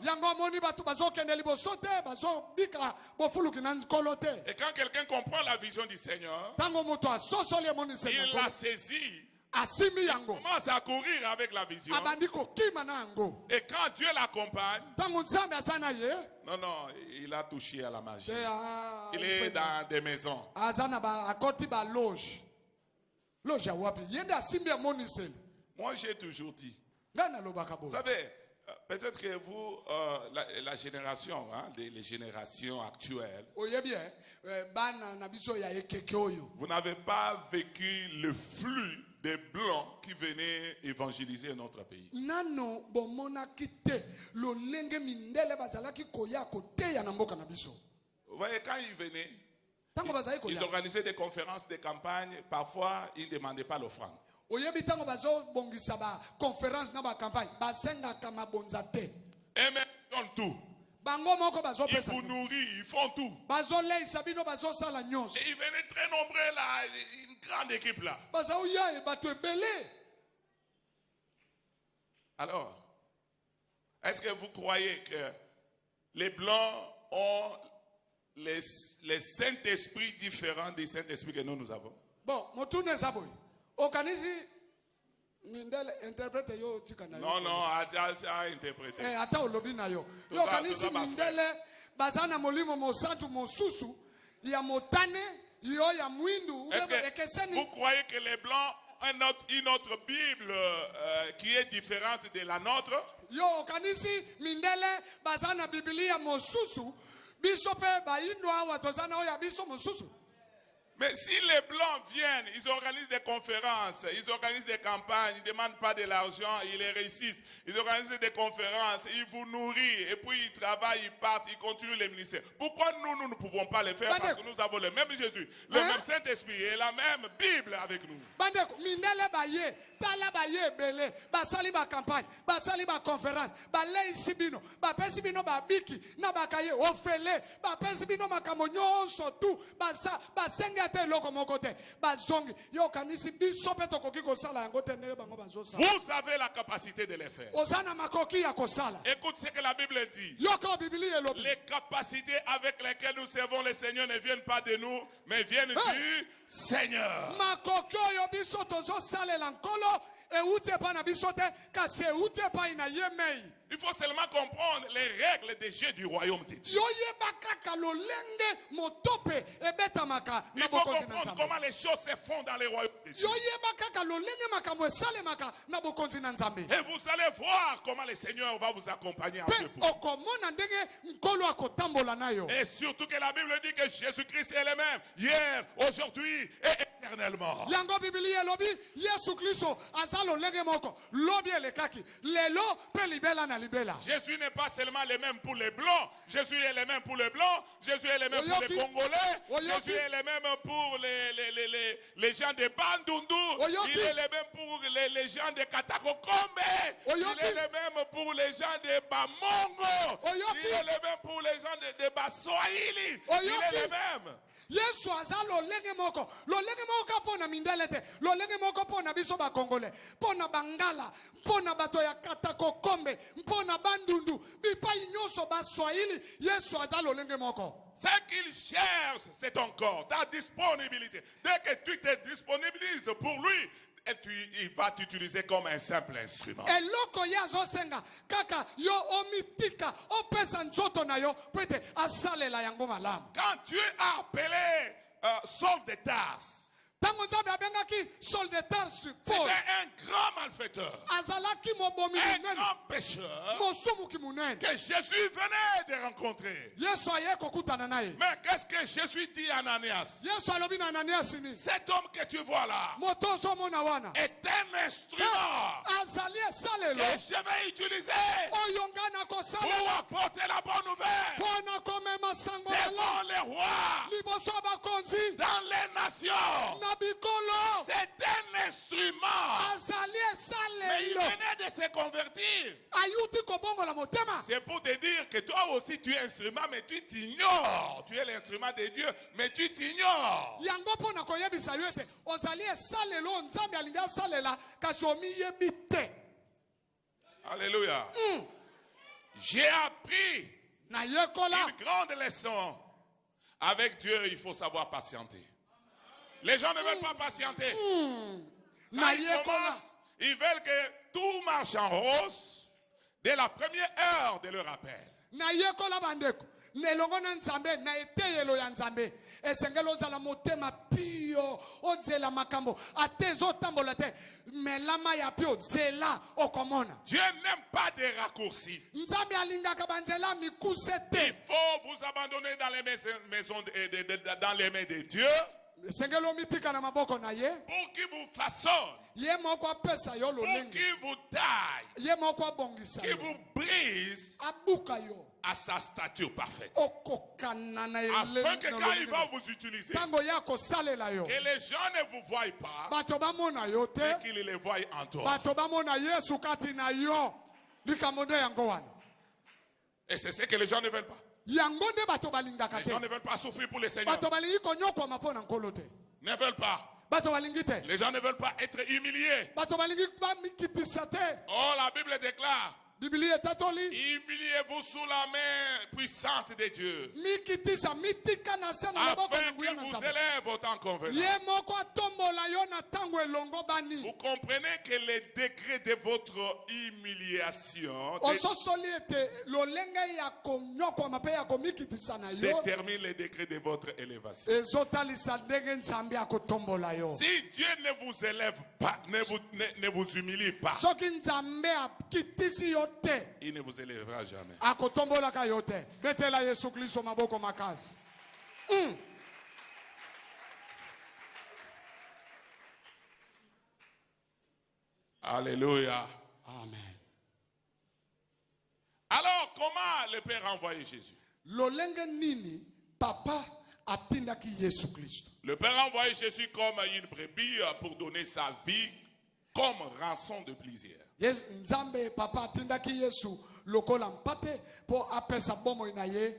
Et quand quelqu'un comprend la vision du Seigneur, il la saisit. Il commence à courir avec la vision. Et quand Dieu l'accompagne, non, il a touché à la magie. Il est dans des maisons. Moi j'ai toujours dit, Vous savez, peut-être que vous, la génération, hein, les générations actuelles, vous n'avez pas vécu le flux des blancs qui venaient évangéliser notre pays. Vous voyez, quand ils venaient, ils organisaient des conférences, des campagnes. Parfois, ils ne demandaient pas l'offrande. Et même ils font tout. Ils vous nourrissent, ils font tout. Et ils venaient très nombreux là, une grande équipe là. Alors, est-ce que vous croyez que les Blancs ont les Saint-Esprit différents des Saint-Esprit que nous avons? Bon, non, non, à interpréter. Est-ce que vous croyez que les Blancs ont une autre Bible qui est différente de la nôtre? Mais si les Blancs viennent, ils organisent des conférences, ils organisent des campagnes, ils ne demandent pas de l'argent, ils les réussissent. Ils organisent des conférences, ils vous nourrissent, et puis ils travaillent, ils partent, ils continuent les ministères. Pourquoi nous ne pouvons pas le faire? Parce que nous avons le même Jésus, le même Saint-Esprit et la même Bible avec nous. Vous avez la capacité de les faire. Écoute ce que la Bible dit. Les capacités avec lesquelles nous servons le Seigneur ne viennent pas de nous, mais viennent du Seigneur. Il faut seulement comprendre les règles des jeux du royaume de Dieu. Il faut comprendre comment les choses se font dans les royaumes de Dieu. Et vous allez voir comment le Seigneur va vous accompagner. Et surtout que la Bible dit que Jésus-Christ est le même hier, aujourd'hui et éternellement. Jésus n'est pas seulement le même pour les Blancs. Jésus est le même pour les Blancs. Jésus est le même pour les Congolais. Jésus est le même pour les gens de Bandundu. Il est le même pour les gens de Katakokombe. Il est le même pour les gens de Bamongo. Il est le même pour les gens de Baswahili. Il est le même. Yesu azalo lolenge moko pona mindelete lolenge moko pona biso ba Congolais pona Bangala pona bato ya Katakokombe pona Bandundu bipai nyoso ba Swahili Yesu azalo lolenge moko. Ce qu'il cherche, c'est ton corps, ta disponibilité. Dès que tu te disponibilises pour lui, il va t'utiliser comme un simple instrument. Quand tu es appelé Saul de Tarse, c'était un grand malfaiteur, un grand pécheur que Jésus venait de rencontrer. Mais qu'est-ce que Jésus dit à Ananias? Cet homme que tu vois là est un instrument que je vais utiliser pour apporter la bonne nouvelle devant les rois, dans les nations. C'est un instrument. Mais il venait de se convertir. C'est pour te dire que toi aussi tu es instrument, mais tu t'ignores. Tu es l'instrument de Dieu, mais tu t'ignores. Alléluia. J'ai appris une grande leçon. Avec Dieu, il faut savoir patienter. Les gens ne veulent pas patienter. Ils veulent que tout marche en rose dès la première heure de leur appel. esengeli ozala motema pio ozela makambo ate ezotambola te melama ya pio zela okomona. Dieu n'aime pas des raccourcis. Nzambe alingaka banzela mikuse te. Il faut vous abandonner dans les maisons dans les mains de Dieu pour qu'il vous façonne, pour qu'il vous taille, qu'il vous brise à sa stature parfaite. Afin que quand il va vous utiliser, que les gens ne vous voient pas, mais qu'ils les voient en toi. Et c'est ce que les gens ne veulent pas. Les gens ne veulent pas souffrir pour le Seigneur. Ne veulent pas. Les gens ne veulent pas être humiliés. Oh, la Bible déclare: humiliez-vous sous la main puissante de Dieu, afin qu'il vous élève au temps convenable. Vous comprenez que les degrés de votre humiliation déterminent les degrés de votre élévation. Si Dieu ne vous élève pas, ne vous humilie pas, il ne vous élèvera jamais. Alléluia. Amen. Alors, comment le Père a envoyé Jésus? Le Père a envoyé Jésus comme une brebis pour donner sa vie comme rançon de plaisir. Nzambe papa atindaki Yesu lokola mpate po apesa bomo inaye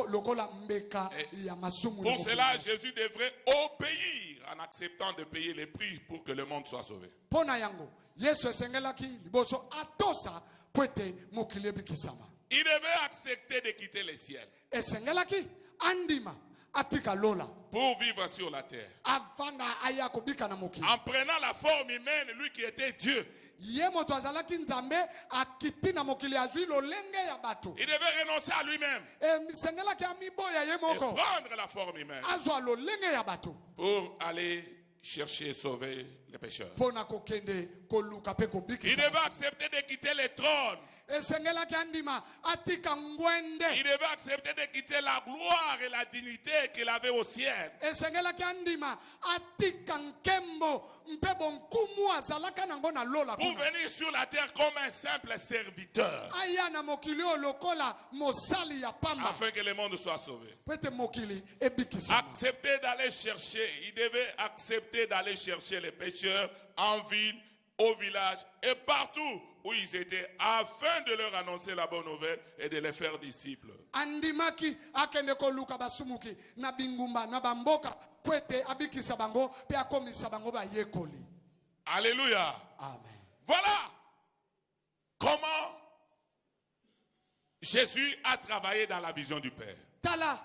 lokola mbeka ya masumu. Pour cela, Jésus devrait obéir en acceptant de payer les prix pour que le monde soit sauvé. Pona yango Yesu esengelaki liboso atosa pwete mokili ebikisama. Il devait accepter de quitter le ciel esengelaki andima atika lola pour vivre sur la terre. Avanga aya kobika na mokili. En prenant la forme humaine, lui qui était Dieu. Il devait renoncer à lui-même et prendre la forme humaine pour aller chercher et sauver les pécheurs. Il devait accepter de quitter le trône. Il devait accepter de quitter la gloire et la dignité qu'il avait au ciel pour venir sur la terre comme un simple serviteur afin que le monde soit sauvé. Accepter d'aller chercher, il devait accepter d'aller chercher les pécheurs en ville, au village et partout où ils étaient, afin de leur annoncer la bonne nouvelle et de les faire disciples. Andimaki akende ko luka basumuki na bingumba na bamboka kwete abikisa bango pe akomisa bango ba yekoli. Alléluia. Amen. Voilà comment Jésus a travaillé dans la vision du Père. Tala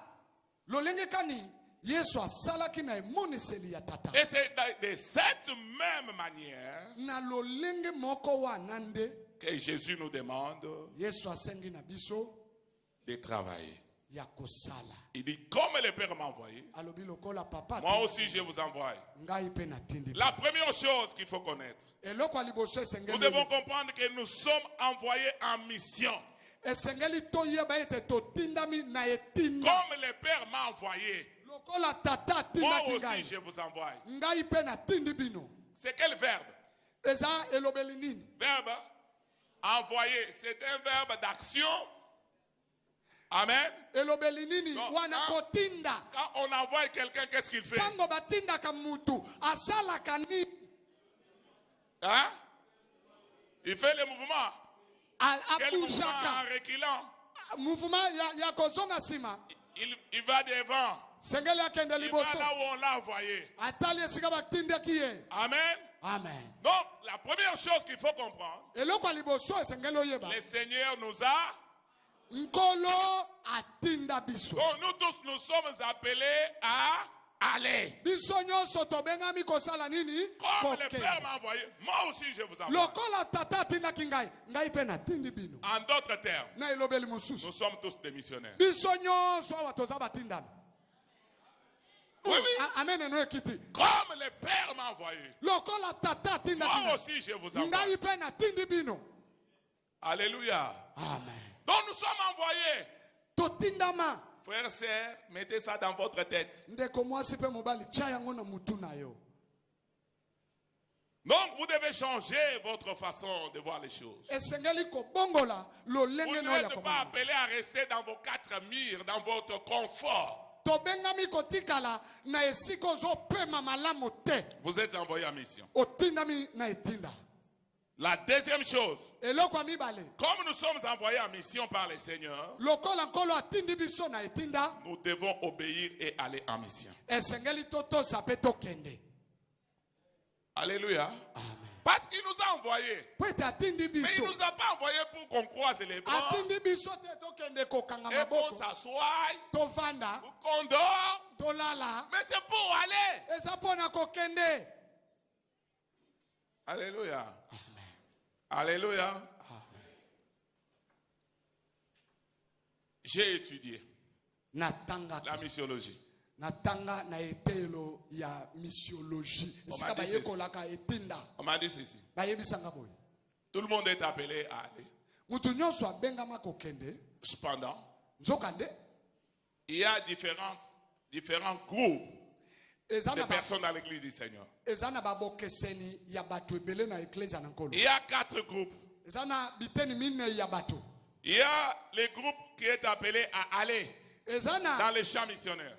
lolenge kani Yesu asalaki na emoniseli ya tata. Et c'est de cette même manière na lolenge moko wanande que Jésus nous demande Yesu asengi na biso de travailler. Ya kosala. Il dit comme le Père m'a envoyé, moi aussi je vous envoie. La première chose qu'il faut connaître, nous devons comprendre que nous sommes envoyés en mission. Comme le Père m'a envoyé, moi aussi je vous envoie. C'est quel verbe? Verbe envoyer, c'est un verbe d'action. Amen. Donc, quand on envoie quelqu'un, qu'est-ce qu'il fait? Hein? Il fait le mouvement. Quel mouvement? En reculant. Il va devant. Il va là où on l'a envoyé. Amen. Amen. Donc, la première chose qu'il faut comprendre, le Seigneur nous a. Donc, nous tous, nous sommes appelés à aller. Comme le Père m'a envoyé, moi aussi je vous envoie. En d'autres termes, nous sommes tous des missionnaires. Oui, oui. Amen. Comme le Père m'a envoyé, moi aussi je vous envoie. Alléluia. Amen. Donc nous sommes envoyés. Frères et sœurs, mettez ça dans votre tête. Donc vous devez changer votre façon de voir les choses. Vous n'êtes pas appelé à rester dans vos quatre murs, dans votre confort. Vous êtes envoyé en mission. La deuxième chose, comme nous sommes envoyés en mission par le Seigneur, nous devons obéir et aller en mission. Alléluia. Amen. Parce qu'il nous a envoyés. Mais il ne nous a pas envoyés pour qu'on croise les bras et qu'on s'assoie ou qu'on dort. Mais c'est pour aller. Alléluia. Amen. Alléluia. Amen. J'ai étudié la missiologie. Natanga na etelo ya missiologie. On m'a dit ceci. Tout le monde est appelé à aller. Cependant, il y a différents groupes de personnes dans l'église du Seigneur. Il y a 4 groupes. Il y a les groupes qui est appelé à aller dans les champs missionnaires.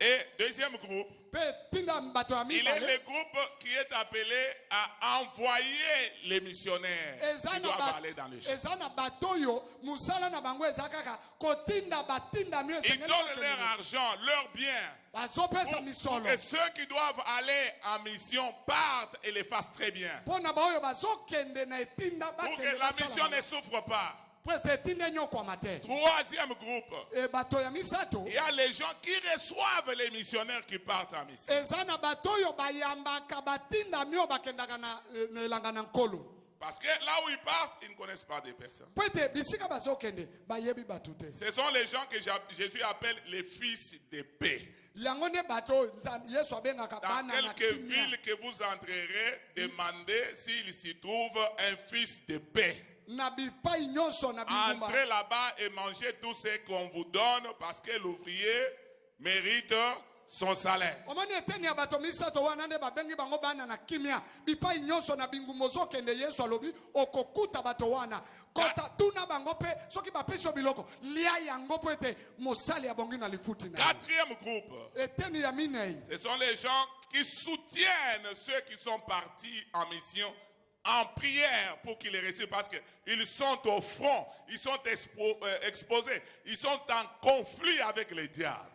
Et deuxième groupe, il est le groupe qui est appelé à envoyer les missionnaires qui doivent aller dans les champs. Ils donnent leur argent, leurs biens, pour que ceux qui doivent aller en mission partent et les fassent très bien. Pour que la mission ne souffre pas. Troisième groupe, il y a les gens qui reçoivent les missionnaires qui partent en mission. Parce que là où ils partent, ils ne connaissent pas des personnes. Ce sont les gens que Jésus appelle les fils de paix. Dans quelques villes que vous entrerez, demandez s'il s'y trouve un fils de paix. Entrez là-bas et mangez tout ce qu'on vous donne parce que l'ouvrier mérite son salaire. Quatrième groupe, ce sont les gens qui soutiennent ceux qui sont partis en mission en prière pour qu'ils les reçoivent parce qu'ils sont au front, ils sont exposés, ils sont en conflit avec les diables.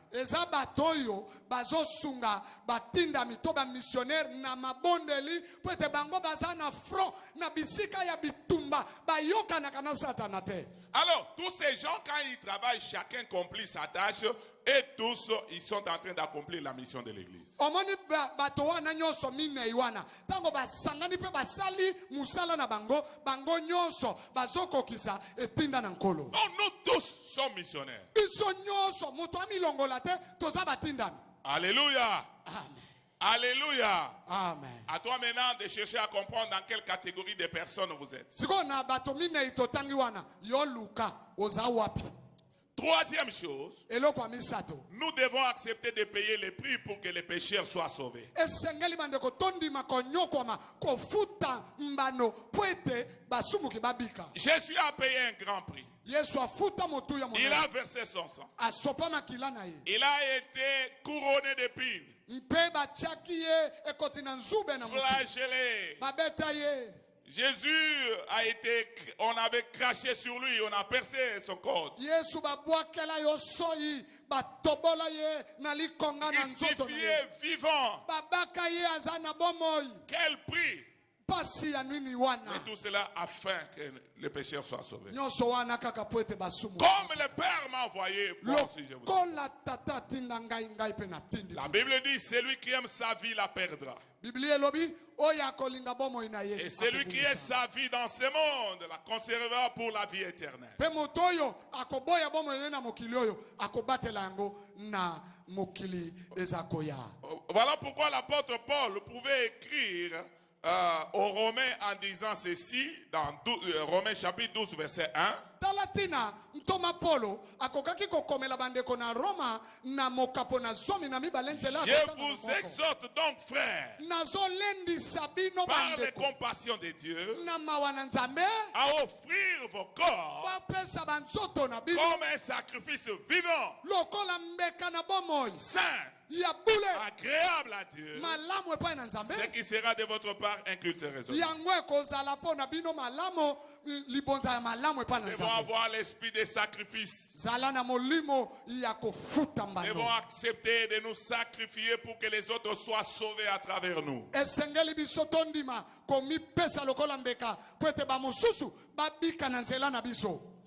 Alors, tous ces gens, quand ils travaillent, chacun accomplit sa tâche et tous, ils sont en train d'accomplir la mission de l'église. Donc, nous tous sommes missionnaires. Alléluia. Amen. Alléluia. Amen. À toi maintenant de chercher à comprendre dans quelle catégorie de personnes vous êtes. Troisième chose, nous devons accepter de payer les prix pour que les pécheurs soient sauvés. Jésus a payé un grand prix. Il a versé son sang. Il a été couronné d'épines. Flagellé. Jésus on avait craché sur lui, on a percé son corps. Crucifié vivant. Quel prix! Et tout cela afin que les pécheurs soient sauvés. Comme le Père m'a envoyé, moi aussi je vous envoie. La Bible dit, celui qui aime sa vie la perdra. Et celui qui est sa vie dans ce monde la conservera pour la vie éternelle. Voilà pourquoi l'apôtre Paul pouvait écrire aux Romains en disant ceci dans Romains chapitre 12 verset 1. Talatina mtoma Polo akokaki kokomela bandeko na Roma na mokapo na zomi na mibalenzela. Je vous exhorte donc frères par les compassions de Dieu à offrir vos corps comme un sacrifice vivant, saint, agréable à Dieu, ce qui sera de votre part un culte raisonnable. Nous devons avoir l'esprit des sacrifices. Nous devons accepter de nous sacrifier pour que les autres soient sauvés à travers nous.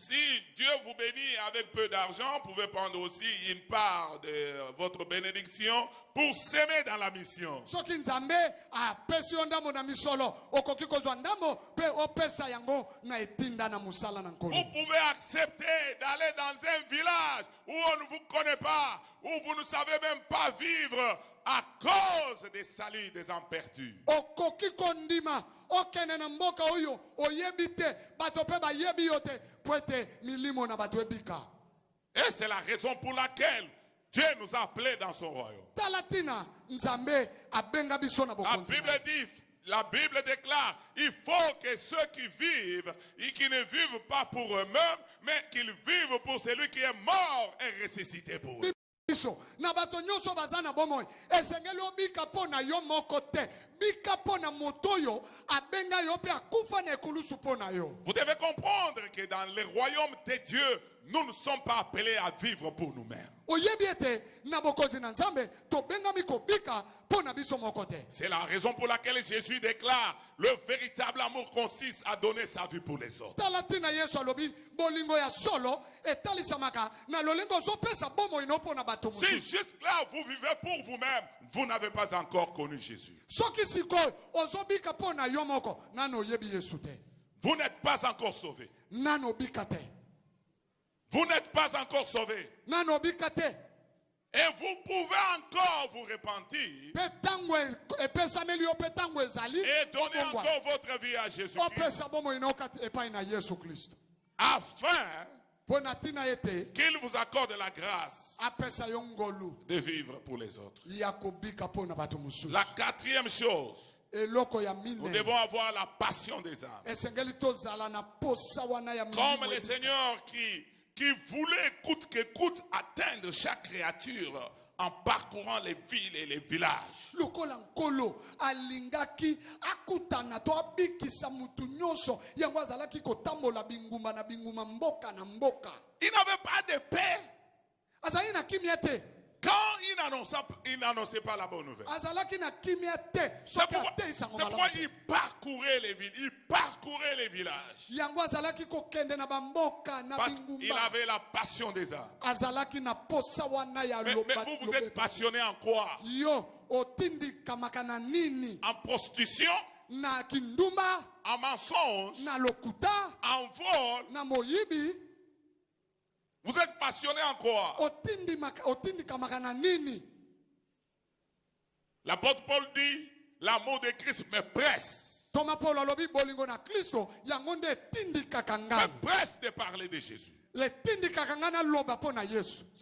Si Dieu vous bénit avec peu d'argent, vous pouvez prendre aussi une part de votre bénédiction pour s'aimer dans la mission. Vous pouvez accepter d'aller dans un village où on ne vous connaît pas, où vous ne savez même pas vivre à cause des saluts des âmes perdues. Et c'est la raison pour laquelle Dieu nous a appelés dans son royaume. La Bible déclare, il faut que ceux qui vivent, et qui ne vivent pas pour eux-mêmes, mais qu'ils vivent pour celui qui est mort et ressuscité pour eux. Vous devez comprendre que dans le royaume de Dieu, nous ne sommes pas appelés à vivre pour nous-mêmes. C'est la raison pour laquelle Jésus déclare, le véritable amour consiste à donner sa vie pour les autres. Si jusque-là vous vivez pour vous-même, vous n'avez pas encore connu Jésus. Vous n'êtes pas encore sauvé. Vous n'êtes pas encore sauvé. Et vous pouvez encore vous repentir et donner encore votre vie à Jésus-Christ afin qu'il vous accorde la grâce de vivre pour les autres. La quatrième chose, nous devons avoir la passion des âmes. Comme le Seigneur qui voulait coûte que coûte atteindre chaque créature en parcourant les villes et les villages. Il n'avait pas de paix quand il n'annonçait pas la bonne nouvelle. C'est pourquoi il parcourait les villes, il parcourait les villages. Parce qu'il avait la passion des âmes. Mais vous êtes passionné en quoi? En prostitution, en mensonge, en vol. Vous êtes passionné en quoi? L'apôtre Paul dit, l'amour de Christ me presse. Me presse de parler de Jésus. C'est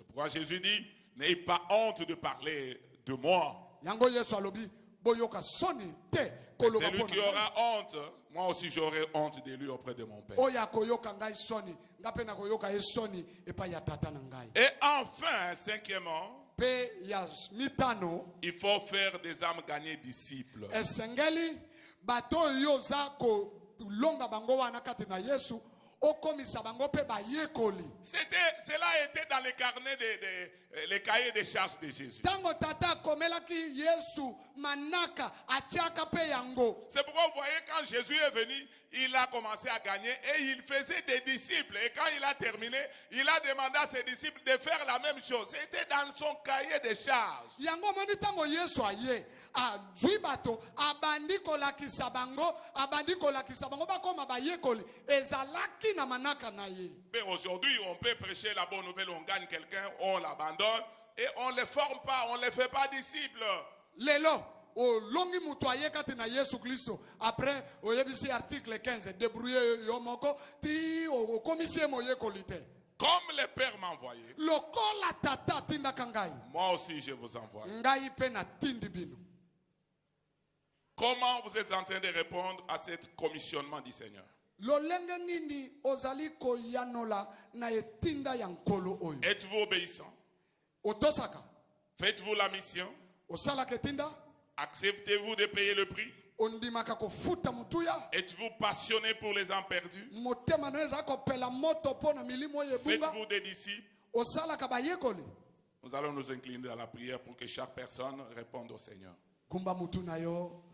pourquoi Jésus dit, n'ayez pas honte de parler de moi. Et celui qui aura honte, moi aussi j'aurai honte de lui auprès de mon Père. Et enfin, cinquièmement, il faut faire des âmes gagnées disciples. Cela était dans les carnets les cahiers de charges de Jésus. C'est pourquoi vous voyez, quand Jésus est venu, il a commencé à gagner et il faisait des disciples. Et quand il a terminé, il a demandé à ses disciples de faire la même chose. C'était dans son cahier de charges. Mais aujourd'hui, on peut prêcher la bonne nouvelle, on gagne quelqu'un, on l'abandonne et on ne les forme pas, on ne les fait pas disciples. Lelo, o longi mutoye katina Yesu Kristo. Après, o yebisi article 15, débrouiller yomoko, ti o komisie moye kolite. Comme le Père m'a envoyé, moi aussi je vous envoie. Comment vous êtes en train de répondre à ce commissionnement du Seigneur? Êtes-vous obéissant? Faites-vous la mission? Acceptez-vous de payer le prix? Êtes-vous passionné pour les âmes perdues? Faites-vous des disciples? Nous allons nous incliner dans la prière pour que chaque personne réponde au Seigneur.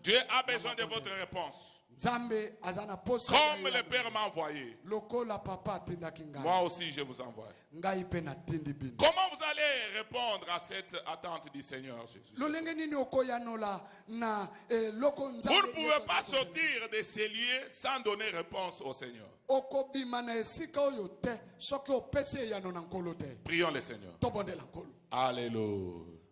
Dieu a besoin de votre réponse. Comme le Père m'a envoyé, moi aussi je vous envoie. Comment vous allez répondre à cette attente du Seigneur Jésus? Vous ne pouvez pas sortir de ces lieux sans donner réponse au Seigneur. Prions le Seigneur. Alléluia.